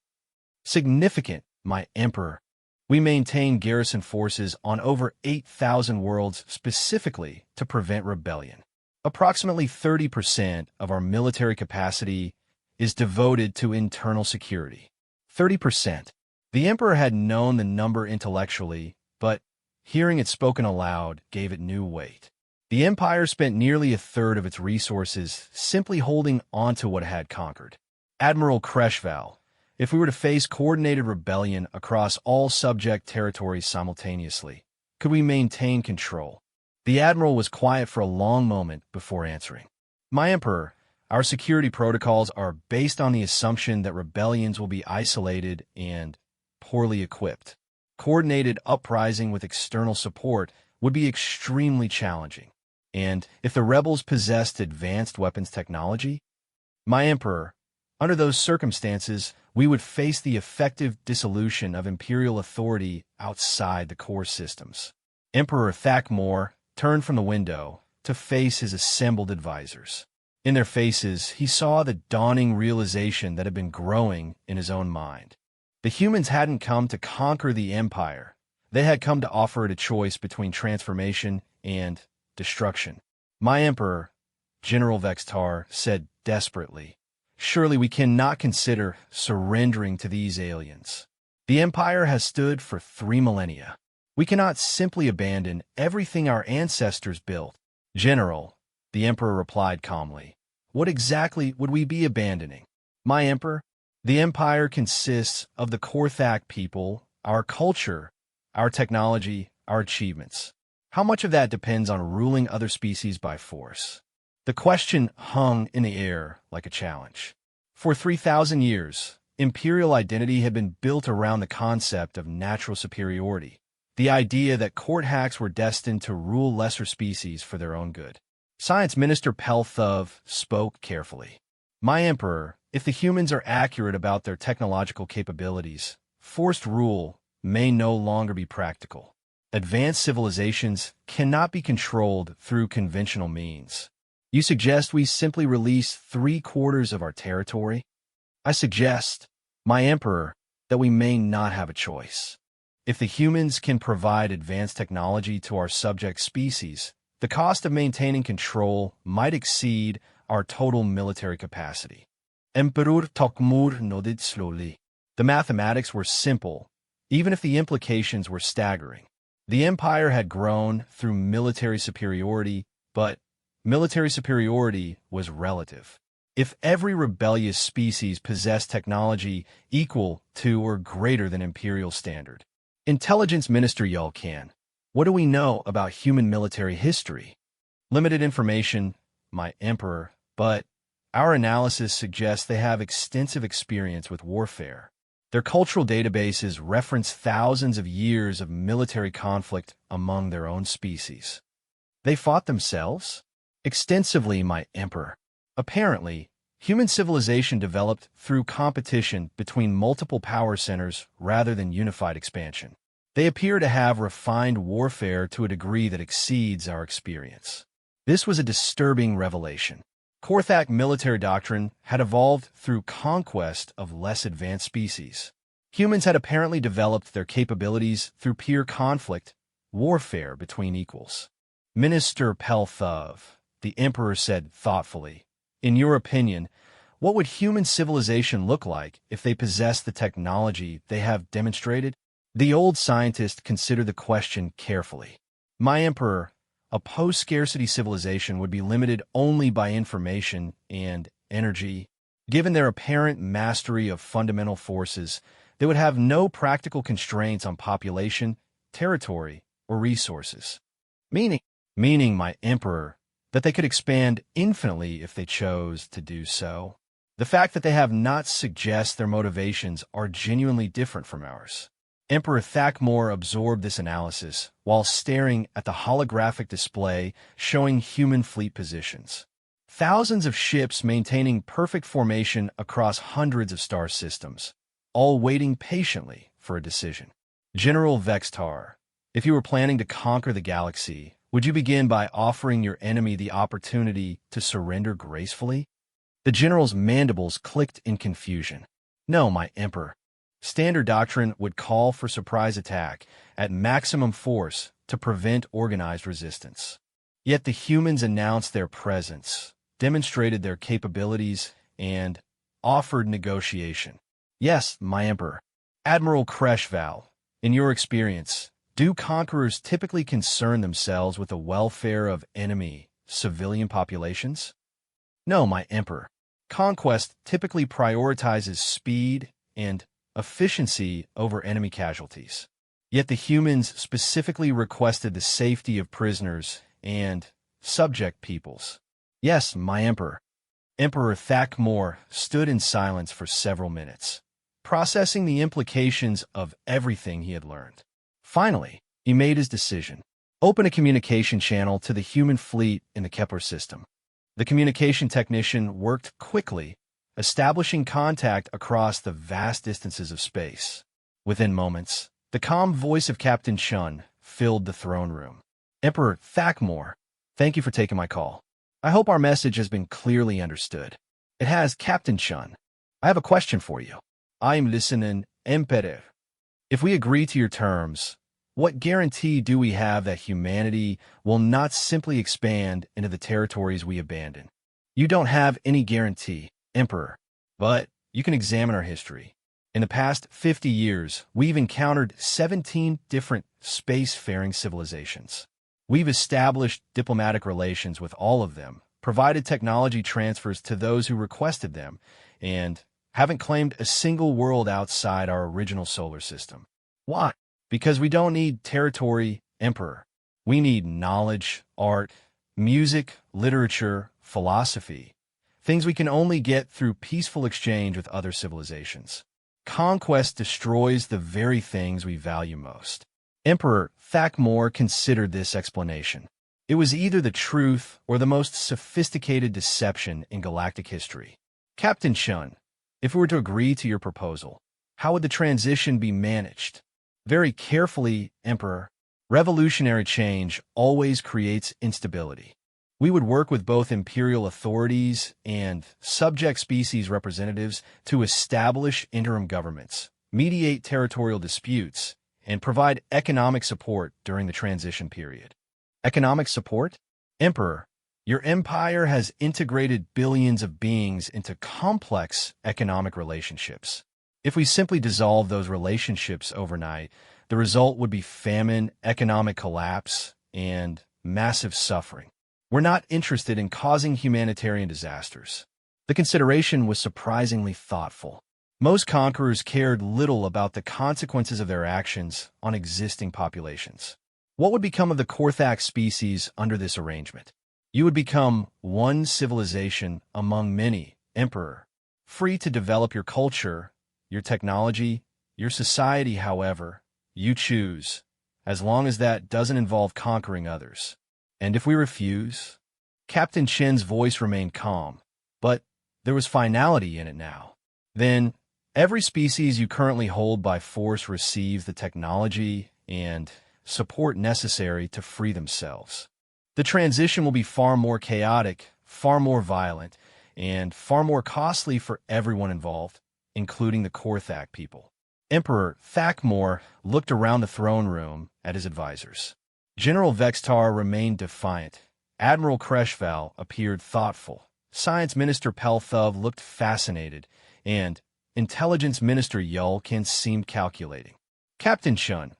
Significant, my Emperor. We maintain garrison forces on over 8,000 worlds specifically to prevent rebellion. Approximately 30% of our military capacity is devoted to internal security. 30%. The Emperor had known the number intellectually, but hearing it spoken aloud gave it new weight. The Empire spent nearly a third of its resources simply holding onto what it had conquered. Admiral Kreshval, if we were to face coordinated rebellion across all subject territories simultaneously, could we maintain control? The Admiral was quiet for a long moment before answering. My Emperor, our security protocols are based on the assumption that rebellions will be isolated and poorly equipped. Coordinated uprising with external support would be extremely challenging. And if the rebels possessed advanced weapons technology, my Emperor, under those circumstances, we would face the effective dissolution of imperial authority outside the core systems. Emperor Thakmor turned from the window to face his assembled advisors. In their faces, he saw the dawning realization that had been growing in his own mind. The humans hadn't come to conquer the Empire. They had come to offer it a choice between transformation and destruction. My Emperor, General Vextar, said desperately, "Surely we cannot consider surrendering to these aliens. The Empire has stood for 3 millennia. We cannot simply abandon everything our ancestors built." "General," the Emperor replied calmly, "what exactly would we be abandoning?" "My Emperor, the Empire consists of the Korthak people, our culture, our technology, our achievements. How much of that depends on ruling other species by force?" The question hung in the air like a challenge. For 3,000 years, imperial identity had been built around the concept of natural superiority, the idea that court hacks were destined to rule lesser species for their own good. Science Minister Pelthov spoke carefully. "My Emperor, if the humans are accurate about their technological capabilities, forced rule may no longer be practical. Advanced civilizations cannot be controlled through conventional means. You suggest we simply release 3/4 of our territory? I suggest, my Emperor, that we may not have a choice. If the humans can provide advanced technology to our subject species, the cost of maintaining control might exceed our total military capacity." Emperor Tokmur nodded slowly. The mathematics were simple, even if the implications were staggering. The Empire had grown through military superiority, but military superiority was relative. If every rebellious species possessed technology equal to or greater than imperial standard. Intelligence Minister Yulkan, what do we know about human military history? Limited information, my Emperor, but our analysis suggests they have extensive experience with warfare. Their cultural databases reference thousands of years of military conflict among their own species. They fought themselves? Extensively, my emperor. Apparently, human civilization developed through competition between multiple power centers rather than unified expansion. They appear to have refined warfare to a degree that exceeds our experience. This was a disturbing revelation. Korthak military doctrine had evolved through conquest of less advanced species. Humans had apparently developed their capabilities through peer conflict, warfare between equals. Minister Pelthov, the emperor said thoughtfully, in your opinion, what would human civilization look like if they possessed the technology they have demonstrated? The old scientist considered the question carefully. My emperor, a post-scarcity civilization would be limited only by information and energy. Given their apparent mastery of fundamental forces, they would have no practical constraints on population, territory, or resources. Meaning, my emperor, that they could expand infinitely if they chose to do so. The fact that they have not suggests their motivations are genuinely different from ours. Emperor Thakmor absorbed this analysis while staring at the holographic display showing human fleet positions. Thousands of ships maintaining perfect formation across hundreds of star systems, all waiting patiently for a decision. General Vextar, if you were planning to conquer the galaxy, would you begin by offering your enemy the opportunity to surrender gracefully? The general's mandibles clicked in confusion. No, my emperor. Standard doctrine would call for surprise attack at maximum force to prevent organized resistance. Yet the humans announced their presence, demonstrated their capabilities, and offered negotiation. Yes, my emperor. Admiral Kreshval, in your experience, do conquerors typically concern themselves with the welfare of enemy civilian populations? No, my emperor. Conquest typically prioritizes speed and efficiency over enemy casualties. Yet the humans specifically requested the safety of prisoners and subject peoples. Yes, my emperor. Emperor Thakmor stood in silence for several minutes, processing the implications of everything he had learned. Finally, he made his decision. Open a communication channel to the human fleet in the Kepler system. The communication technician worked quickly, establishing contact across the vast distances of space. Within moments, the calm voice of Captain Chun filled the throne room. Emperor Thakmor, thank you for taking my call. I hope our message has been clearly understood. It has, Captain Chun. I have a question for you. I'm listening, Emperor. If we agree to your terms, what guarantee do we have that humanity will not simply expand into the territories we abandon? You don't have any guarantee, Emperor, but you can examine our history. In the past 50 years, we've encountered 17 different spacefaring civilizations. We've established diplomatic relations with all of them, provided technology transfers to those who requested them, and haven't claimed a single world outside our original solar system. Why? Because we don't need territory, Emperor. We need knowledge, art, music, literature, philosophy, things we can only get through peaceful exchange with other civilizations. Conquest destroys the very things we value most. Emperor Thakmor considered this explanation. It was either the truth or the most sophisticated deception in galactic history. Captain Chun, if we were to agree to your proposal, how would the transition be managed? Very carefully, Emperor. Revolutionary change always creates instability. We would work with both imperial authorities and subject species representatives to establish interim governments, mediate territorial disputes, and provide economic support during the transition period. Economic support? Emperor, your empire has integrated billions of beings into complex economic relationships. If we simply dissolve those relationships overnight, the result would be famine, economic collapse, and massive suffering. We're not interested in causing humanitarian disasters. The consideration was surprisingly thoughtful. Most conquerors cared little about the consequences of their actions on existing populations. What would become of the Korthak species under this arrangement? You would become one civilization among many, Emperor, free to develop your culture, your technology, your society, however you choose, as long as that doesn't involve conquering others. And if we refuse? Captain Chen's voice remained calm, but there was finality in it now. Then, every species you currently hold by force receives the technology and support necessary to free themselves. The transition will be far more chaotic, far more violent, and far more costly for everyone involved, including the Korthak people. Emperor Thakmor looked around the throne room at his advisors. General Vextar remained defiant. Admiral Kreshval appeared thoughtful. Science Minister Pelthov looked fascinated, and Intelligence Minister Yulkin seemed calculating. Captain Chun,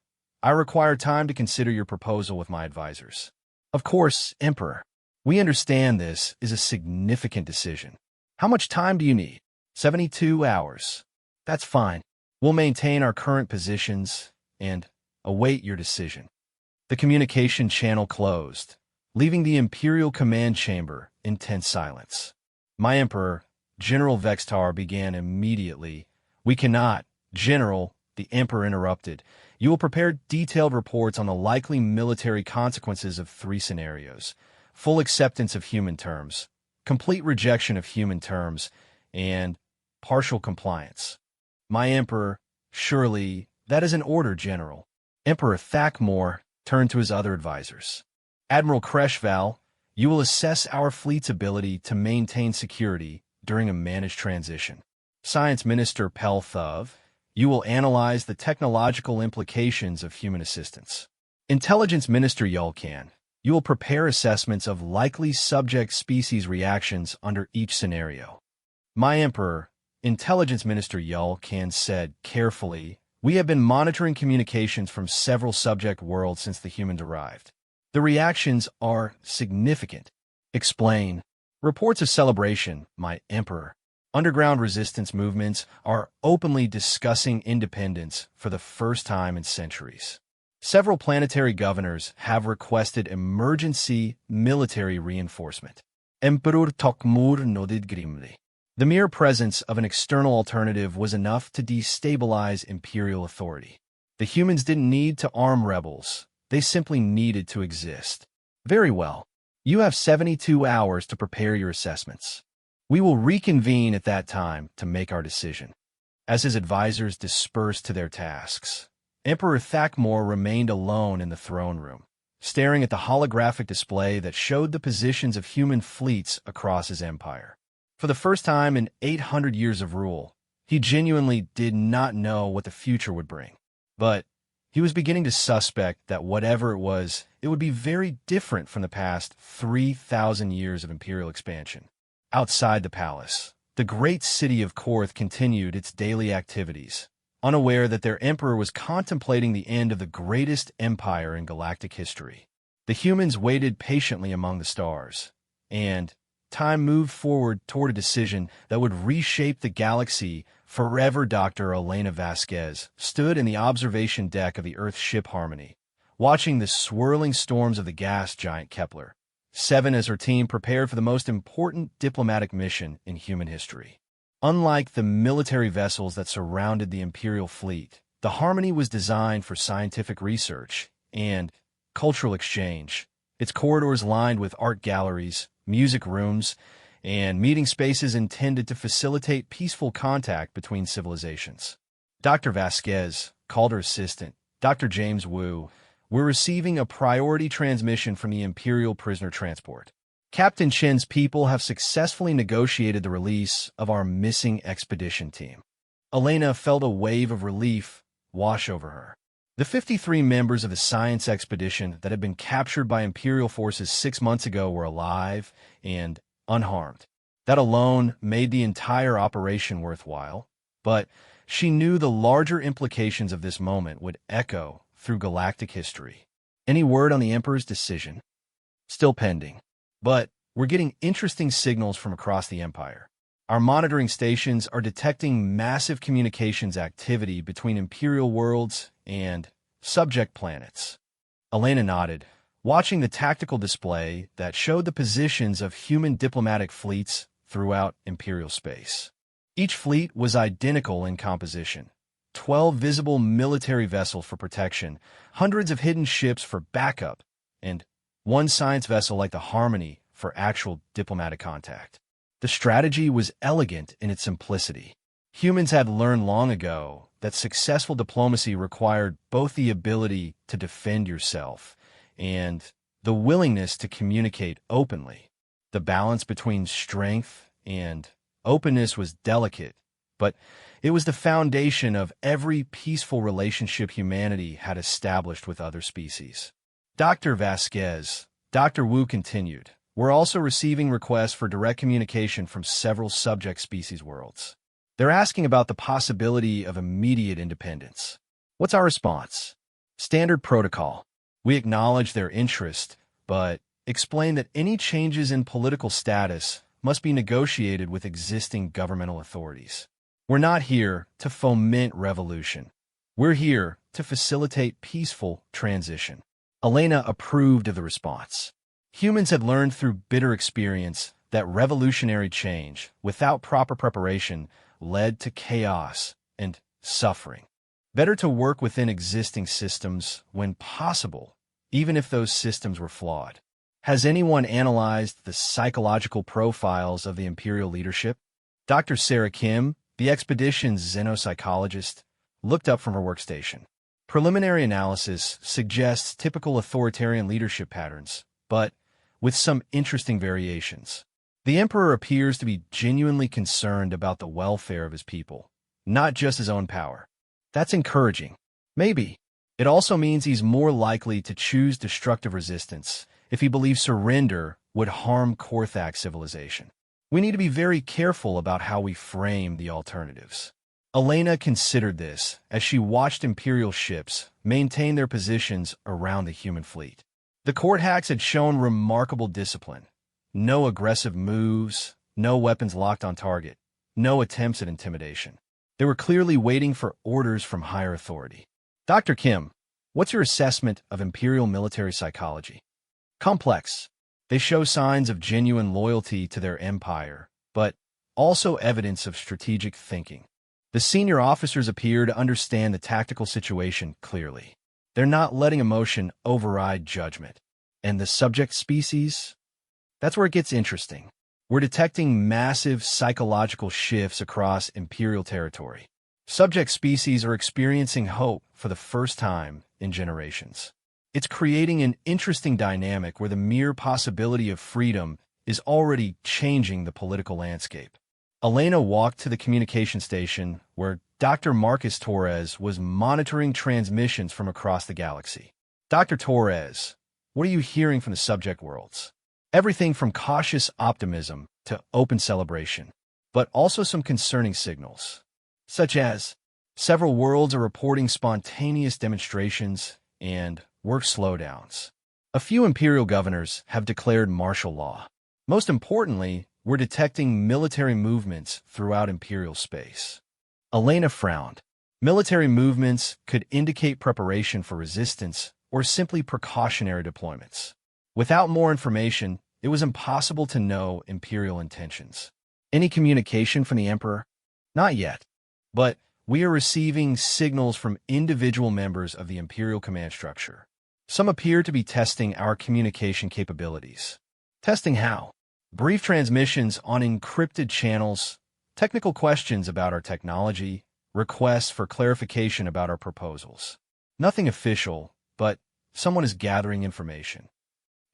I require time to consider your proposal with my advisors. Of course, Emperor. We understand this is a significant decision. How much time do you need? 72 hours. That's fine. We'll maintain our current positions and await your decision. The communication channel closed, leaving the Imperial Command Chamber in tense silence. My Emperor, General Vextar began immediately. We cannot, General, the Emperor interrupted. You will prepare detailed reports on the likely military consequences of 3 scenarios: full acceptance of human terms, complete rejection of human terms, and partial compliance. My Emperor, surely that is an order, General. Emperor Thakmor turned to his other advisors. Admiral Kreshval, you will assess our fleet's ability to maintain security during a managed transition. Science Minister Pelthov, you will analyze the technological implications of human assistance. Intelligence Minister Yulkan, you will prepare assessments of likely subject species reactions under each scenario. My Emperor, Intelligence Minister Yulkan said carefully, we have been monitoring communications from several subject worlds since the humans arrived. The reactions are significant. Explain. Reports of celebration, my Emperor. Underground resistance movements are openly discussing independence for the first time in centuries. Several planetary governors have requested emergency military reinforcement. Emperor Tokmur nodded grimly. The mere presence of an external alternative was enough to destabilize imperial authority. The humans didn't need to arm rebels. They simply needed to exist. Very well. You have 72 hours to prepare your assessments. We will reconvene at that time to make our decision. As his advisors dispersed to their tasks, Emperor Thakmor remained alone in the throne room, staring at the holographic display that showed the positions of human fleets across his empire. For the first time in 800 years of rule, he genuinely did not know what the future would bring. But he was beginning to suspect that whatever it would be very different from the past 3,000 years of imperial expansion. Outside the palace, the great city of Korth continued its daily activities, unaware that their emperor was contemplating the end of the greatest empire in galactic history. The humans waited patiently among the stars, and time moved forward toward a decision that would reshape the galaxy forever. Dr. Elena Vasquez stood in the observation deck of the Earth ship Harmony, watching the swirling storms of the gas giant Kepler 7 as her team prepared for the most important diplomatic mission in human history. Unlike the military vessels that surrounded the Imperial fleet, the Harmony was designed for scientific research and cultural exchange. Its corridors lined with art galleries, music rooms, and meeting spaces intended to facilitate peaceful contact between civilizations. Dr. Vasquez called her assistant, Dr. James Wu. We're receiving a priority transmission from the Imperial prisoner transport. Captain Chen's people have successfully negotiated the release of our missing expedition team. Elena felt a wave of relief wash over her. The 53 members of the science expedition that had been captured by Imperial forces 6 months ago were alive and unharmed. That alone made the entire operation worthwhile, but she knew the larger implications of this moment would echo through galactic history. Any word on the Emperor's decision? Still pending. But we're getting interesting signals from across the Empire. Our monitoring stations are detecting massive communications activity between Imperial worlds and subject planets. Elena nodded, watching the tactical display that showed the positions of human diplomatic fleets throughout Imperial space. Each fleet was identical in composition. 12 visible military vessels for protection, hundreds of hidden ships for backup, and one science vessel like the Harmony for actual diplomatic contact. The strategy was elegant in its simplicity. Humans had learned long ago that successful diplomacy required both the ability to defend yourself and the willingness to communicate openly. The balance between strength and openness was delicate, but it was the foundation of every peaceful relationship humanity had established with other species. Dr. Vasquez, Dr. Wu continued, we're also receiving requests for direct communication from several subject species worlds. They're asking about the possibility of immediate independence. What's our response? Standard protocol. We acknowledge their interest, but explain that any changes in political status must be negotiated with existing governmental authorities. We're not here to foment revolution. We're here to facilitate peaceful transition. Elena approved of the response. Humans had learned through bitter experience that revolutionary change, without proper preparation, led to chaos and suffering. Better to work within existing systems when possible, even if those systems were flawed. Has anyone analyzed the psychological profiles of the Imperial leadership? Dr. Sarah Kim, the expedition's xenopsychologist, looked up from her workstation. Preliminary analysis suggests typical authoritarian leadership patterns, but with some interesting variations. The Emperor appears to be genuinely concerned about the welfare of his people, not just his own power. That's encouraging. Maybe. It also means he's more likely to choose destructive resistance if he believes surrender would harm Korthak civilization. We need to be very careful about how we frame the alternatives. Elena considered this as she watched Imperial ships maintain their positions around the human fleet. The Korthaks had shown remarkable discipline. No aggressive moves, no weapons locked on target, no attempts at intimidation. They were clearly waiting for orders from higher authority. Dr. Kim, what's your assessment of Imperial military psychology? Complex. They show signs of genuine loyalty to their empire, but also evidence of strategic thinking. The senior officers appear to understand the tactical situation clearly. They're not letting emotion override judgment. And the subject species? That's where it gets interesting. We're detecting massive psychological shifts across Imperial territory. Subject species are experiencing hope for the first time in generations. It's creating an interesting dynamic where the mere possibility of freedom is already changing the political landscape. Elena walked to the communication station where Dr. Marcus Torres was monitoring transmissions from across the galaxy. Dr. Torres, what are you hearing from the subject worlds? Everything from cautious optimism to open celebration, but also some concerning signals, such as several worlds are reporting spontaneous demonstrations and work slowdowns. A few Imperial governors have declared martial law. Most importantly, we're detecting military movements throughout Imperial space. Elena frowned. Military movements could indicate preparation for resistance or simply precautionary deployments. Without more information, it was impossible to know Imperial intentions. Any communication from the Emperor? Not yet. But we are receiving signals from individual members of the Imperial command structure. Some appear to be testing our communication capabilities. Testing how? Brief transmissions on encrypted channels, technical questions about our technology, requests for clarification about our proposals. Nothing official, but someone is gathering information.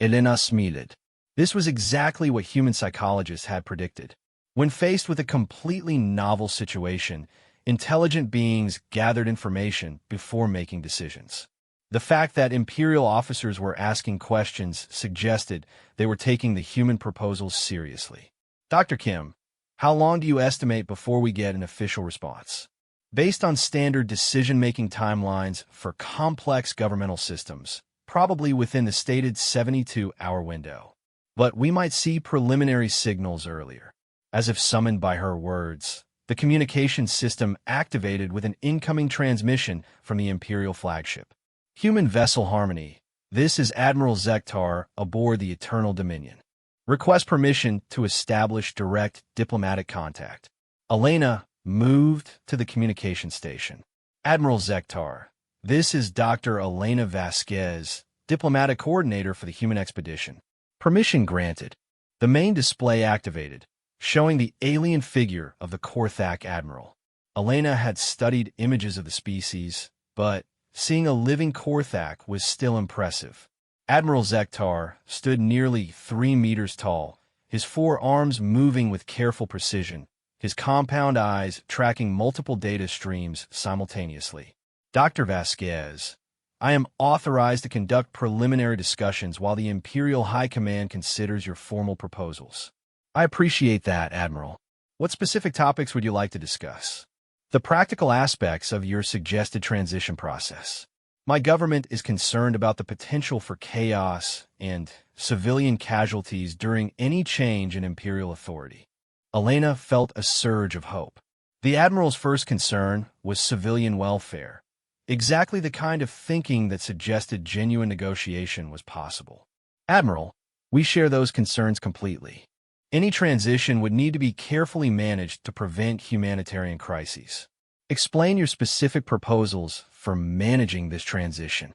Elena smiled. This was exactly what human psychologists had predicted. When faced with a completely novel situation, intelligent beings gathered information before making decisions. The fact that Imperial officers were asking questions suggested they were taking the human proposals seriously. Dr. Kim, how long do you estimate before we get an official response? Based on standard decision-making timelines for complex governmental systems, probably within the stated 72-hour window. But we might see preliminary signals earlier. As if summoned by her words, the communication system activated with an incoming transmission from the Imperial flagship. Human vessel Harmony. This is Admiral Zektar aboard the Eternal Dominion. Request permission to establish direct diplomatic contact. Elena moved to the communication station. Admiral Zektar, this is Dr. Elena Vasquez, diplomatic coordinator for the human expedition. Permission granted. The main display activated, showing the alien figure of the Korthak admiral. Elena had studied images of the species, but seeing a living Korthak was still impressive. Admiral Zektar stood nearly 3 meters tall, his 4 arms moving with careful precision, his compound eyes tracking multiple data streams simultaneously. Dr. Vasquez, I am authorized to conduct preliminary discussions while the Imperial High Command considers your formal proposals. I appreciate that, Admiral. What specific topics would you like to discuss? The practical aspects of your suggested transition process. My government is concerned about the potential for chaos and civilian casualties during any change in Imperial authority. Elena felt a surge of hope. The Admiral's first concern was civilian welfare, exactly the kind of thinking that suggested genuine negotiation was possible. Admiral, we share those concerns completely. Any transition would need to be carefully managed to prevent humanitarian crises. Explain your specific proposals for managing this transition.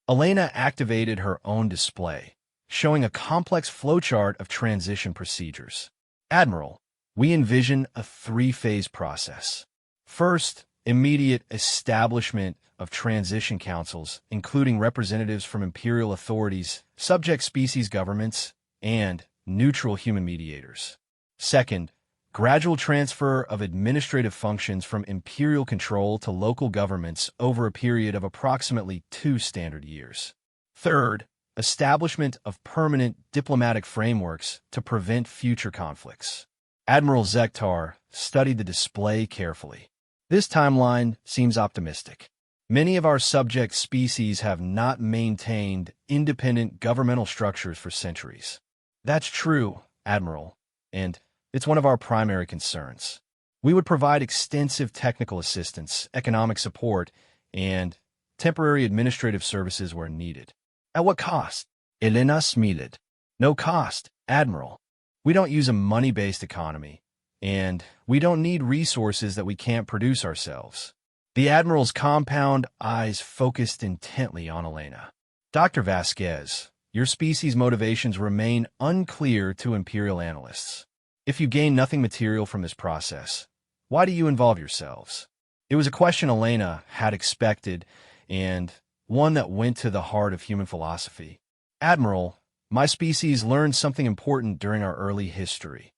Elena activated her own display, showing a complex flowchart of transition procedures. Admiral, we envision a 3-phase process. First, immediate establishment of transition councils, including representatives from imperial authorities, subject species governments, and neutral human mediators. Second, gradual transfer of administrative functions from imperial control to local governments over a period of approximately 2 standard years. Third, establishment of permanent diplomatic frameworks to prevent future conflicts. Admiral Zektar studied the display carefully. This timeline seems optimistic. Many of our subject species have not maintained independent governmental structures for centuries. That's true, Admiral, and it's one of our primary concerns. We would provide extensive technical assistance, economic support, and temporary administrative services where needed. At what cost? Elena smiled. No cost, Admiral. We don't use a money-based economy, and we don't need resources that we can't produce ourselves. The Admiral's compound eyes focused intently on Elena. Dr. Vasquez, your species' motivations remain unclear to Imperial analysts. If you gain nothing material from this process, why do you involve yourselves? It was a question Elena had expected, and one that went to the heart of human philosophy. Admiral, my species learned something important during our early history.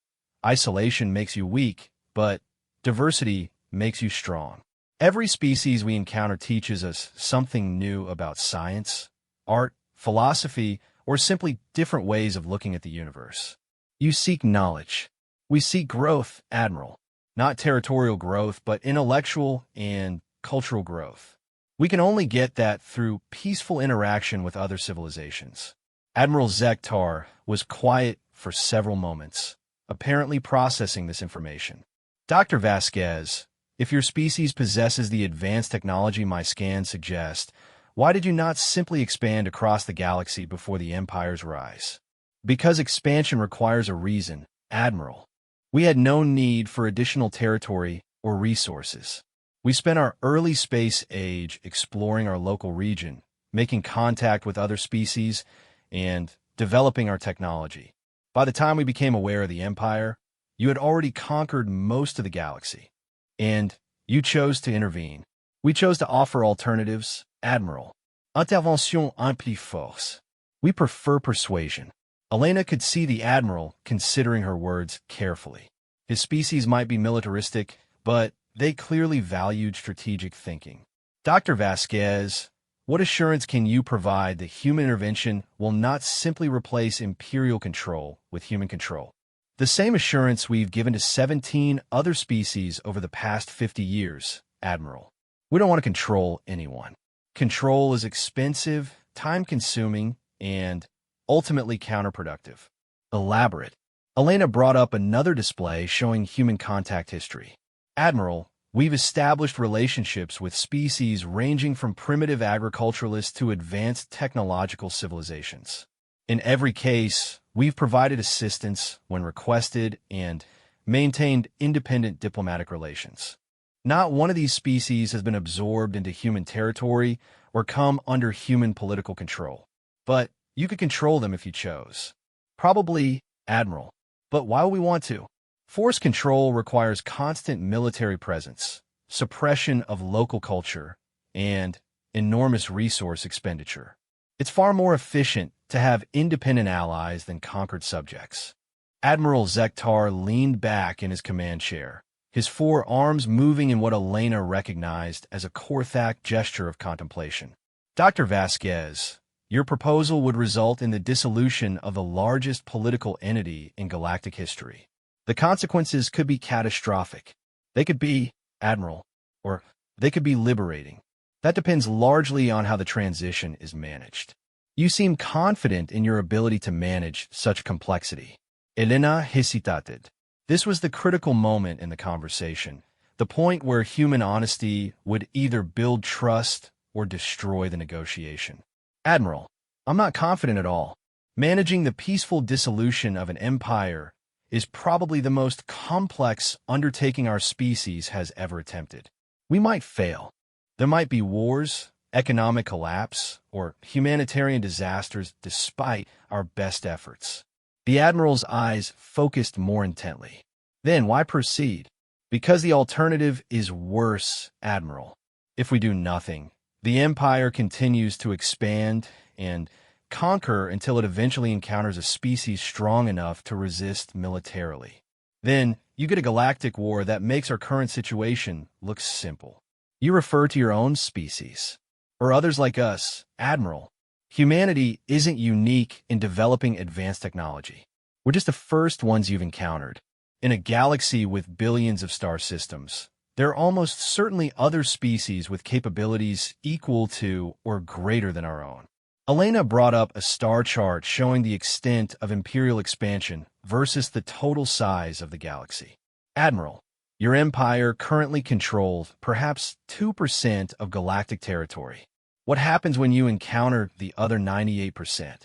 Isolation makes you weak, but diversity makes you strong. Every species we encounter teaches us something new about science, art, philosophy, or simply different ways of looking at the universe. You seek knowledge. We seek growth, Admiral. Not territorial growth, but intellectual and cultural growth. We can only get that through peaceful interaction with other civilizations. Admiral Zektar was quiet for several moments, apparently processing this information. Dr. Vasquez, if your species possesses the advanced technology my scans suggest, why did you not simply expand across the galaxy before the Empire's rise? Because expansion requires a reason, Admiral. We had no need for additional territory or resources. We spent our early space age exploring our local region, making contact with other species, and developing our technology. By the time we became aware of the Empire, you had already conquered most of the galaxy. And you chose to intervene. We chose to offer alternatives, Admiral. Intervention implique force. We prefer persuasion. Elena could see the Admiral considering her words carefully. His species might be militaristic, but they clearly valued strategic thinking. Dr. Vasquez, what assurance can you provide that human intervention will not simply replace imperial control with human control? The same assurance we've given to 17 other species over the past 50 years, Admiral. We don't want to control anyone. Control is expensive, time-consuming, and ultimately counterproductive. Elaborate. Elena brought up another display showing human contact history. Admiral, we've established relationships with species ranging from primitive agriculturalists to advanced technological civilizations. In every case, we've provided assistance when requested and maintained independent diplomatic relations. Not one of these species has been absorbed into human territory or come under human political control. But you could control them if you chose. Probably, Admiral. But why would we want to? Force control requires constant military presence, suppression of local culture, and enormous resource expenditure. It's far more efficient to have independent allies than conquered subjects. Admiral Zektar leaned back in his command chair, his four arms moving in what Elena recognized as a Korthak gesture of contemplation. Dr. Vasquez, your proposal would result in the dissolution of the largest political entity in galactic history. The consequences could be catastrophic. They could be, Admiral, or they could be liberating. That depends largely on how the transition is managed. You seem confident in your ability to manage such complexity. Elena hesitated. This was the critical moment in the conversation, the point where human honesty would either build trust or destroy the negotiation. Admiral, I'm not confident at all. Managing the peaceful dissolution of an empire is probably the most complex undertaking our species has ever attempted. We might fail. There might be wars, economic collapse, or humanitarian disasters despite our best efforts. The Admiral's eyes focused more intently. Then why proceed? Because the alternative is worse, Admiral. If we do nothing, the Empire continues to expand and conquer until it eventually encounters a species strong enough to resist militarily. Then you get a galactic war that makes our current situation look simple. You refer to your own species, or others like us, Admiral. Humanity isn't unique in developing advanced technology. We're just the first ones you've encountered. In a galaxy with billions of star systems, there are almost certainly other species with capabilities equal to or greater than our own. Elena brought up a star chart showing the extent of imperial expansion versus the total size of the galaxy. Admiral, your empire currently controls perhaps 2% of galactic territory. What happens when you encounter the other 98%?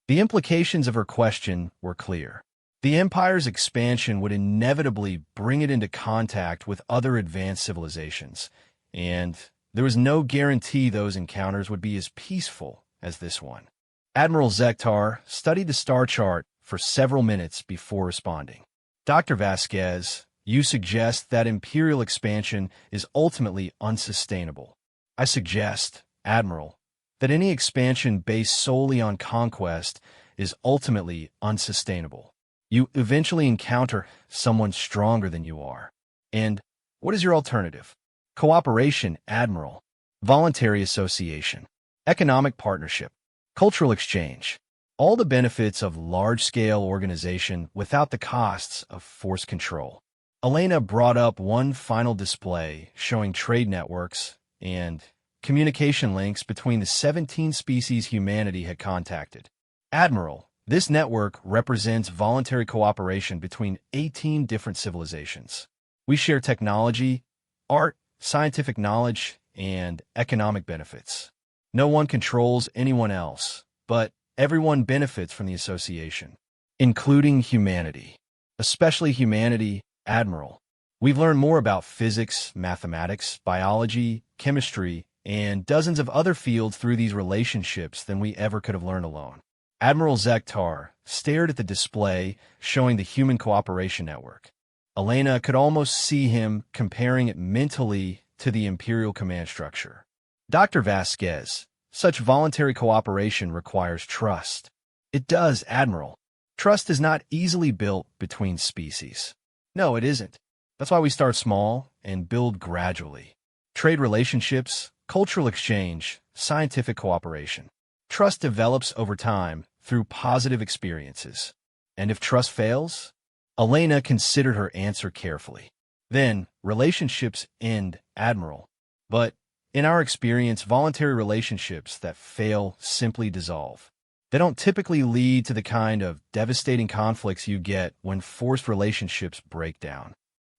The implications of her question were clear. The Empire's expansion would inevitably bring it into contact with other advanced civilizations, and there was no guarantee those encounters would be as peaceful as this one. Admiral Zektar studied the star chart for several minutes before responding. Dr. Vasquez, you suggest that imperial expansion is ultimately unsustainable. I suggest, Admiral, that any expansion based solely on conquest is ultimately unsustainable. You eventually encounter someone stronger than you are. And what is your alternative? Cooperation, Admiral. Voluntary association. Economic partnership. Cultural exchange. All the benefits of large-scale organization without the costs of force control. Elena brought up one final display showing trade networks and communication links between the 17 species humanity had contacted. Admiral, this network represents voluntary cooperation between 18 different civilizations. We share technology, art, scientific knowledge, and economic benefits. No one controls anyone else, but everyone benefits from the association, including humanity. Especially humanity, Admiral. We've learned more about physics, mathematics, biology, chemistry, and dozens of other fields through these relationships than we ever could have learned alone. Admiral Zektar stared at the display showing the Human Cooperation Network. Elena could almost see him comparing it mentally to the Imperial command structure. Dr. Vasquez, such voluntary cooperation requires trust. It does, Admiral. Trust is not easily built between species. No, it isn't. That's why we start small and build gradually. Trade relationships, cultural exchange, scientific cooperation. Trust develops over time through positive experiences. And if trust fails? Elena considered her answer carefully. Then, relationships end, Admiral. But, in our experience, voluntary relationships that fail simply dissolve. They don't typically lead to the kind of devastating conflicts you get when forced relationships break down.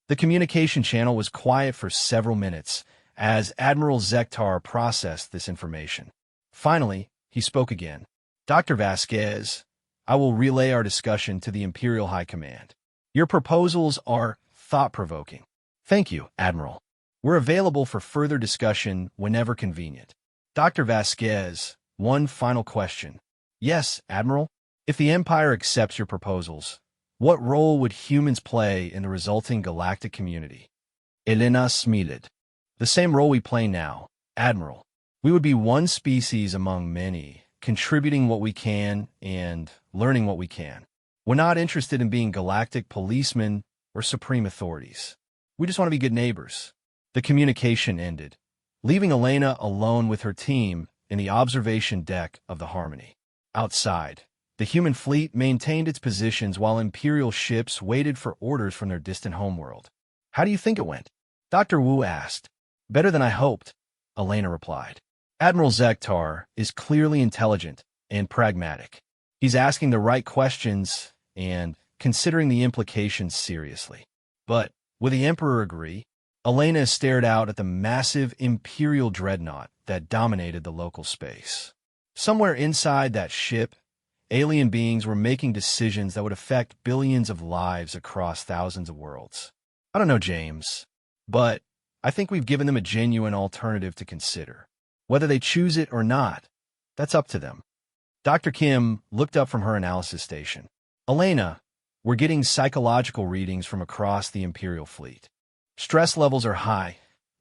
The communication channel was quiet for several minutes as Admiral Zektar processed this information. Finally, he spoke again. Dr. Vasquez, I will relay our discussion to the Imperial High Command. Your proposals are thought-provoking. Thank you, Admiral. We're available for further discussion whenever convenient. Dr. Vasquez, one final question. Yes, Admiral? If the Empire accepts your proposals, what role would humans play in the resulting galactic community? Elena smiled. The same role we play now, Admiral. We would be one species among many, contributing what we can and learning what we can. We're not interested in being galactic policemen or supreme authorities. We just want to be good neighbors. The communication ended, leaving Elena alone with her team in the observation deck of the Harmony. Outside, the human fleet maintained its positions while Imperial ships waited for orders from their distant homeworld. How do you think it went? Dr. Wu asked. Better than I hoped, Elena replied. Admiral Zektar is clearly intelligent and pragmatic. He's asking the right questions and considering the implications seriously. But will the Emperor agree? Elena stared out at the massive Imperial dreadnought that dominated the local space. Somewhere inside that ship, alien beings were making decisions that would affect billions of lives across thousands of worlds. I don't know, James, but I think we've given them a genuine alternative to consider. Whether they choose it or not, that's up to them. Dr. Kim looked up from her analysis station. Elena, we're getting psychological readings from across the Imperial fleet. Stress levels are high,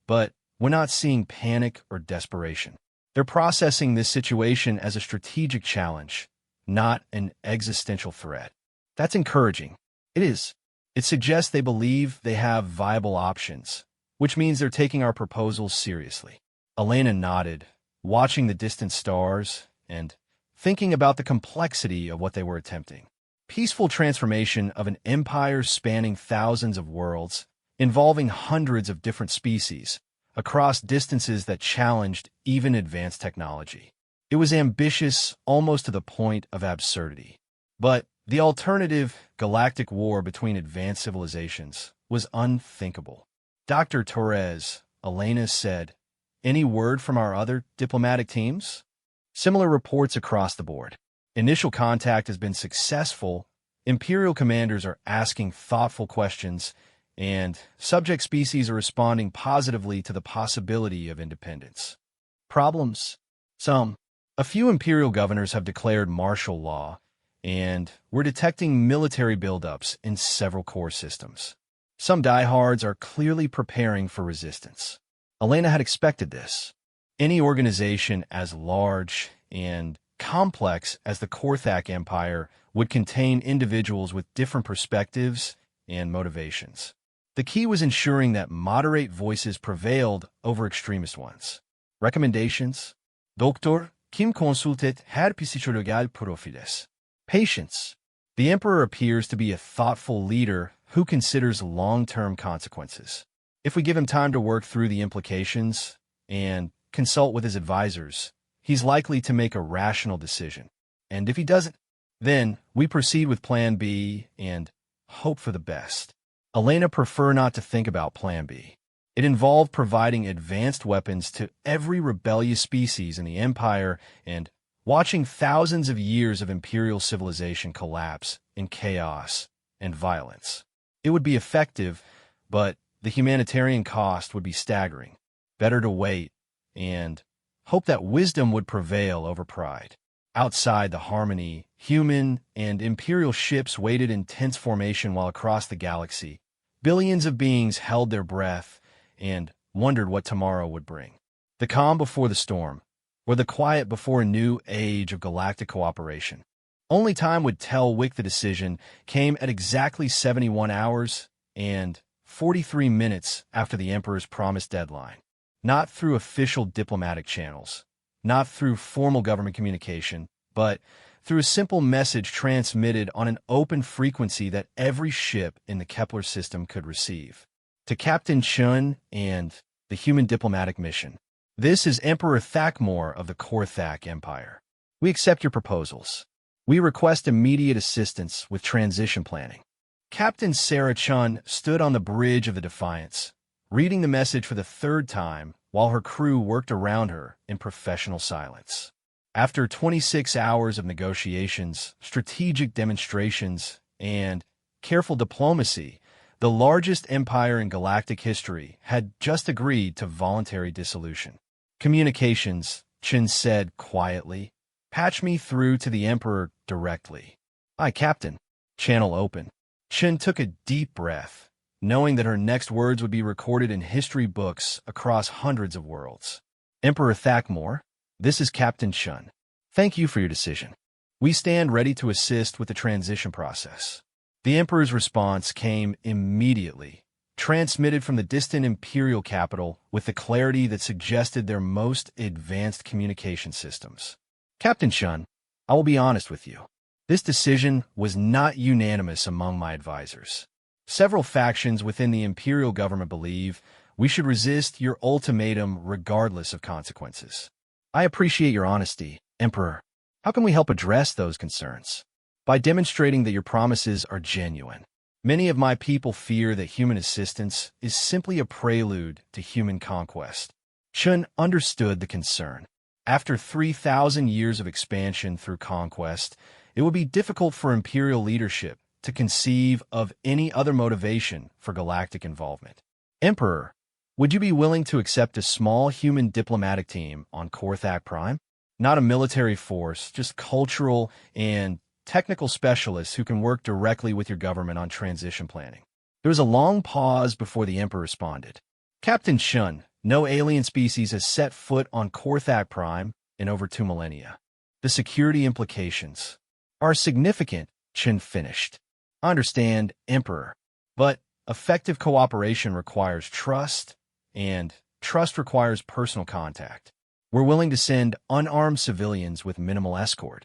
but we're not seeing panic or desperation. They're processing this situation as a strategic challenge, not an existential threat. That's encouraging. It is. It suggests they believe they have viable options, which means they're taking our proposals seriously. Elena nodded, watching the distant stars and thinking about the complexity of what they were attempting. Peaceful transformation of an empire spanning thousands of worlds, involving hundreds of different species, across distances that challenged even advanced technology. It was ambitious almost to the point of absurdity. But the alternative, galactic war between advanced civilizations, was unthinkable. Dr. Torres, Elena said, any word from our other diplomatic teams? Similar reports across the board. Initial contact has been successful. Imperial commanders are asking thoughtful questions, and subject species are responding positively to the possibility of independence. Problems? Some. A few Imperial governors have declared martial law, and we're detecting military buildups in several core systems. Some diehards are clearly preparing for resistance. Elena had expected this. Any organization as large and complex as the Korthak Empire would contain individuals with different perspectives and motivations. The key was ensuring that moderate voices prevailed over extremist ones. Recommendations? Doctor, Kim consultet her psychologal profiles. Patience. The Emperor appears to be a thoughtful leader who considers long-term consequences. If we give him time to work through the implications and consult with his advisors, he's likely to make a rational decision. And if he doesn't, then we proceed with Plan B and hope for the best. Elena preferred not to think about Plan B. It involved providing advanced weapons to every rebellious species in the Empire and watching thousands of years of Imperial civilization collapse in chaos and violence. It would be effective, but the humanitarian cost would be staggering. Better to wait and hope that wisdom would prevail over pride. Outside the Harmony, human and Imperial ships waited in tense formation while across the galaxy, billions of beings held their breath and wondered what tomorrow would bring. The calm before the storm, or the quiet before a new age of galactic cooperation. Only time would tell. The decision came at exactly 71 hours and 43 minutes after the Emperor's promised deadline. Not through official diplomatic channels, not through formal government communication, but through a simple message transmitted on an open frequency that every ship in the Kepler system could receive. To Captain Chun and the human diplomatic mission. This is Emperor Thakmor of the Korthak Empire. We accept your proposals. We request immediate assistance with transition planning. Captain Sarah Chun stood on the bridge of the Defiance, reading the message for the third time while her crew worked around her in professional silence. After 26 hours of negotiations, strategic demonstrations, and careful diplomacy, The largest empire in galactic history had just agreed to voluntary dissolution. Communications, Chen said quietly. Patch me through to the Emperor directly. Aye, Captain. Channel open. Chen took a deep breath, knowing that her next words would be recorded in history books across hundreds of worlds. Emperor Thakmore, this is Captain Chen. Thank you for your decision. We stand ready to assist with the transition process. The Emperor's response came immediately, transmitted from the distant imperial capital with the clarity that suggested their most advanced communication systems. Captain Chen, I will be honest with you. This decision was not unanimous among my advisors. Several factions within the imperial government believe we should resist your ultimatum regardless of consequences. I appreciate your honesty, Emperor. How can we help address those concerns? By demonstrating that your promises are genuine. Many of my people fear that human assistance is simply a prelude to human conquest. Chen understood the concern. After 3,000 years of expansion through conquest, it would be difficult for imperial leadership to conceive of any other motivation for galactic involvement. Emperor, would you be willing to accept a small human diplomatic team on Korthak Prime? Not a military force, just cultural and technical specialists who can work directly with your government on transition planning. There was a long pause before the Emperor responded. Captain Chen, no alien species has set foot on Korthak Prime in over 2 millennia. The security implications are significant, Chen finished. I understand, Emperor, but effective cooperation requires trust, and trust requires personal contact. We're willing to send unarmed civilians with minimal escort.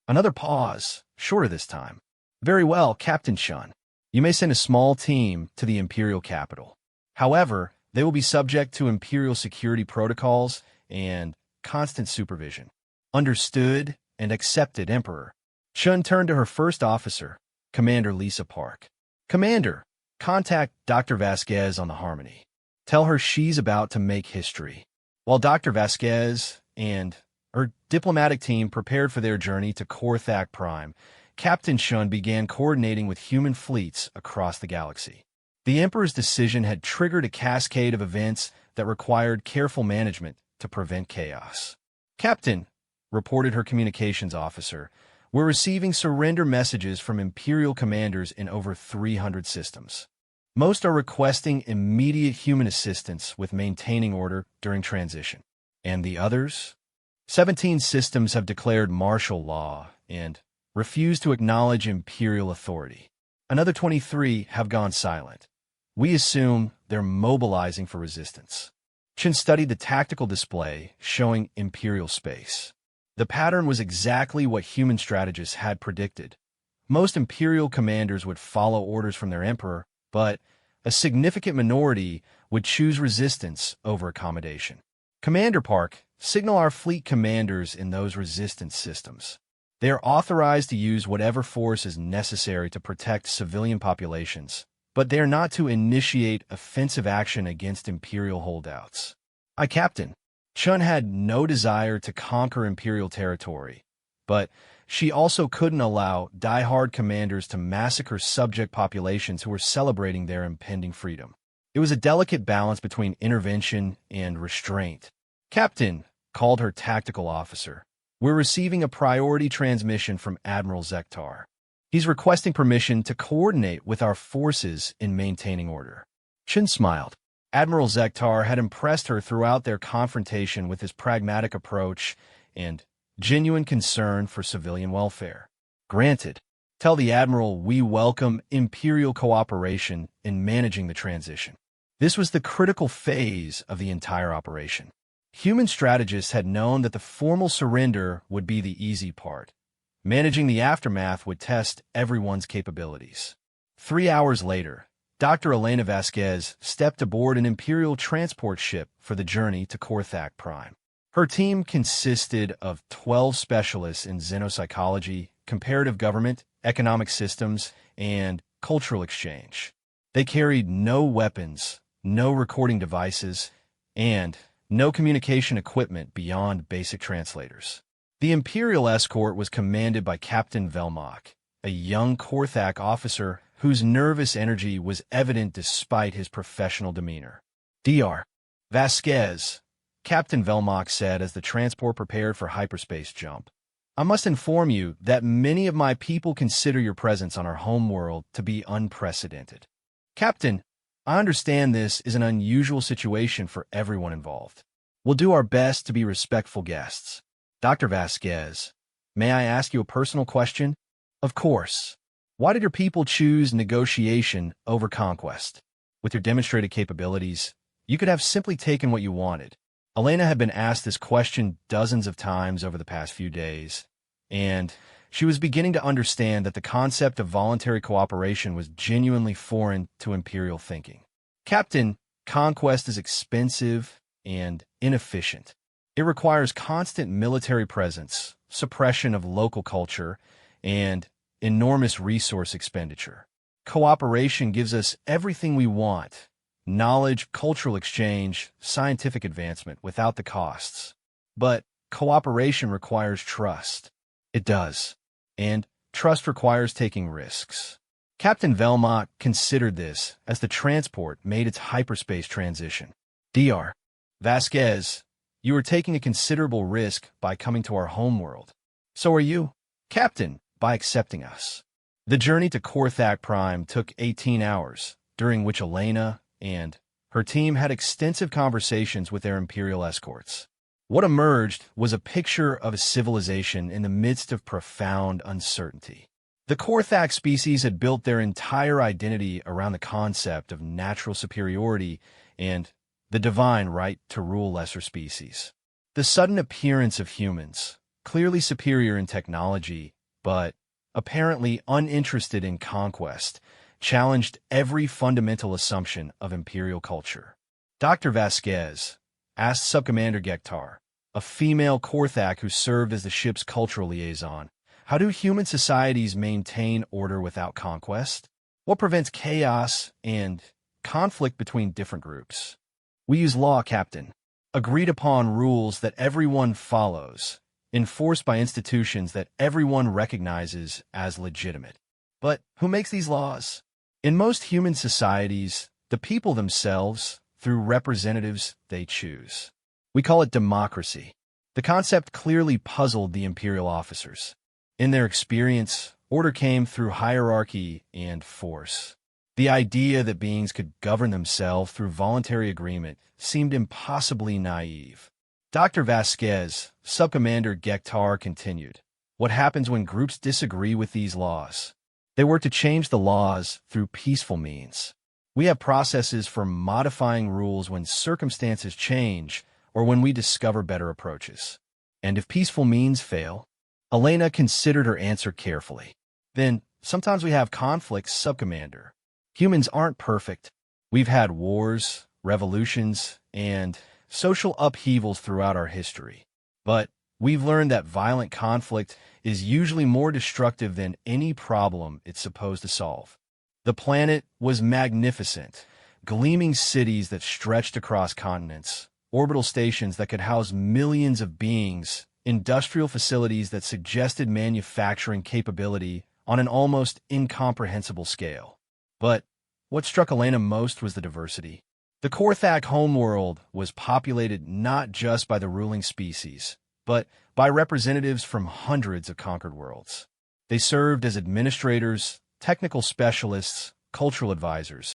Another pause, shorter this time. Very well, Captain Chen. You may send a small team to the imperial capital. However, they will be subject to imperial security protocols and constant supervision. Understood and accepted, Emperor. Chen turned to her first officer, Commander Lisa Park. Commander, contact Dr. Vasquez on the Harmony. Tell her she's about to make history. While Dr. Vasquez and her diplomatic team prepared for their journey to Korthak Prime, Captain Chen began coordinating with human fleets across the galaxy. The Emperor's decision had triggered a cascade of events that required careful management to prevent chaos. Captain, reported her communications officer, we're receiving surrender messages from Imperial commanders in over 300 systems. Most are requesting immediate human assistance with maintaining order during transition. And the others? 17 systems have declared martial law and refused to acknowledge imperial authority. Another 23 have gone silent. We assume they're mobilizing for resistance. Chen studied the tactical display showing imperial space. The pattern was exactly what human strategists had predicted. Most imperial commanders would follow orders from their emperor, but a significant minority would choose resistance over accommodation. Commander Park, signal our fleet commanders in those resistance systems. They are authorized to use whatever force is necessary to protect civilian populations, but they are not to initiate offensive action against imperial holdouts. Aye, Captain. Chen had no desire to conquer imperial territory, but she also couldn't allow die-hard commanders to massacre subject populations who were celebrating their impending freedom. It was a delicate balance between intervention and restraint. Captain, called her tactical officer, we're receiving a priority transmission from Admiral Zektar. He's requesting permission to coordinate with our forces in maintaining order. Chen smiled. Admiral Zektar had impressed her throughout their confrontation with his pragmatic approach and genuine concern for civilian welfare. Granted, tell the Admiral we welcome Imperial cooperation in managing the transition. This was the critical phase of the entire operation. Human strategists had known that the formal surrender would be the easy part. Managing the aftermath would test everyone's capabilities. 3 hours later, Dr. Elena Vasquez stepped aboard an Imperial transport ship for the journey to Korthak Prime. Her team consisted of 12 specialists in xenopsychology, comparative government, economic systems, and cultural exchange. They carried no weapons, no recording devices, and no communication equipment beyond basic translators. The Imperial escort was commanded by Captain Velmach, a young Korthak officer whose nervous energy was evident despite his professional demeanor. Dr. Vasquez, Captain Velmach said as the transport prepared for hyperspace jump. I must inform you that many of my people consider your presence on our homeworld to be unprecedented. Captain, I understand this is an unusual situation for everyone involved. We'll do our best to be respectful guests. Dr. Vasquez, may I ask you a personal question? Of course. Why did your people choose negotiation over conquest? With your demonstrated capabilities, you could have simply taken what you wanted. Elena had been asked this question dozens of times over the past few days, and she was beginning to understand that the concept of voluntary cooperation was genuinely foreign to Imperial thinking. Captain, conquest is expensive and inefficient. It requires constant military presence, suppression of local culture, and enormous resource expenditure. Cooperation gives us everything we want: knowledge, cultural exchange, scientific advancement without the costs. But cooperation requires trust. It does. And trust requires taking risks. Captain Velmach considered this as the transport made its hyperspace transition. Dr. Vasquez, you are taking a considerable risk by coming to our homeworld. So are you, Captain, by accepting us. The journey to Korthak Prime took 18 hours, during which Elena and her team had extensive conversations with their Imperial escorts. What emerged was a picture of a civilization in the midst of profound uncertainty. The Korthak species had built their entire identity around the concept of natural superiority and the divine right to rule lesser species. The sudden appearance of humans, clearly superior in technology, but apparently uninterested in conquest, challenged every fundamental assumption of Imperial culture. Dr. Vasquez asked Subcommander Gektar, a female Korthak who served as the ship's cultural liaison, how do human societies maintain order without conquest? What prevents chaos and conflict between different groups? We use law, Captain. Agreed-upon rules that everyone follows, enforced by institutions that everyone recognizes as legitimate. But who makes these laws? In most human societies, the people themselves, through representatives they choose. We call it democracy. The concept clearly puzzled the Imperial officers. In their experience, order came through hierarchy and force. The idea that beings could govern themselves through voluntary agreement seemed impossibly naive. Dr. Vasquez, Subcommander Gektar, continued, what happens when groups disagree with these laws? They work to change the laws through peaceful means. We have processes for modifying rules when circumstances change or when we discover better approaches. And if peaceful means fail? Elena considered her answer carefully. Then, sometimes we have conflicts, Subcommander. Humans aren't perfect. We've had wars, revolutions, and social upheavals throughout our history. But we've learned that violent conflict is usually more destructive than any problem it's supposed to solve. The planet was magnificent, gleaming cities that stretched across continents, orbital stations that could house millions of beings, industrial facilities that suggested manufacturing capability on an almost incomprehensible scale. But what struck Elena most was the diversity. The Korthak homeworld was populated not just by the ruling species, but by representatives from hundreds of conquered worlds. They served as administrators, technical specialists, cultural advisors,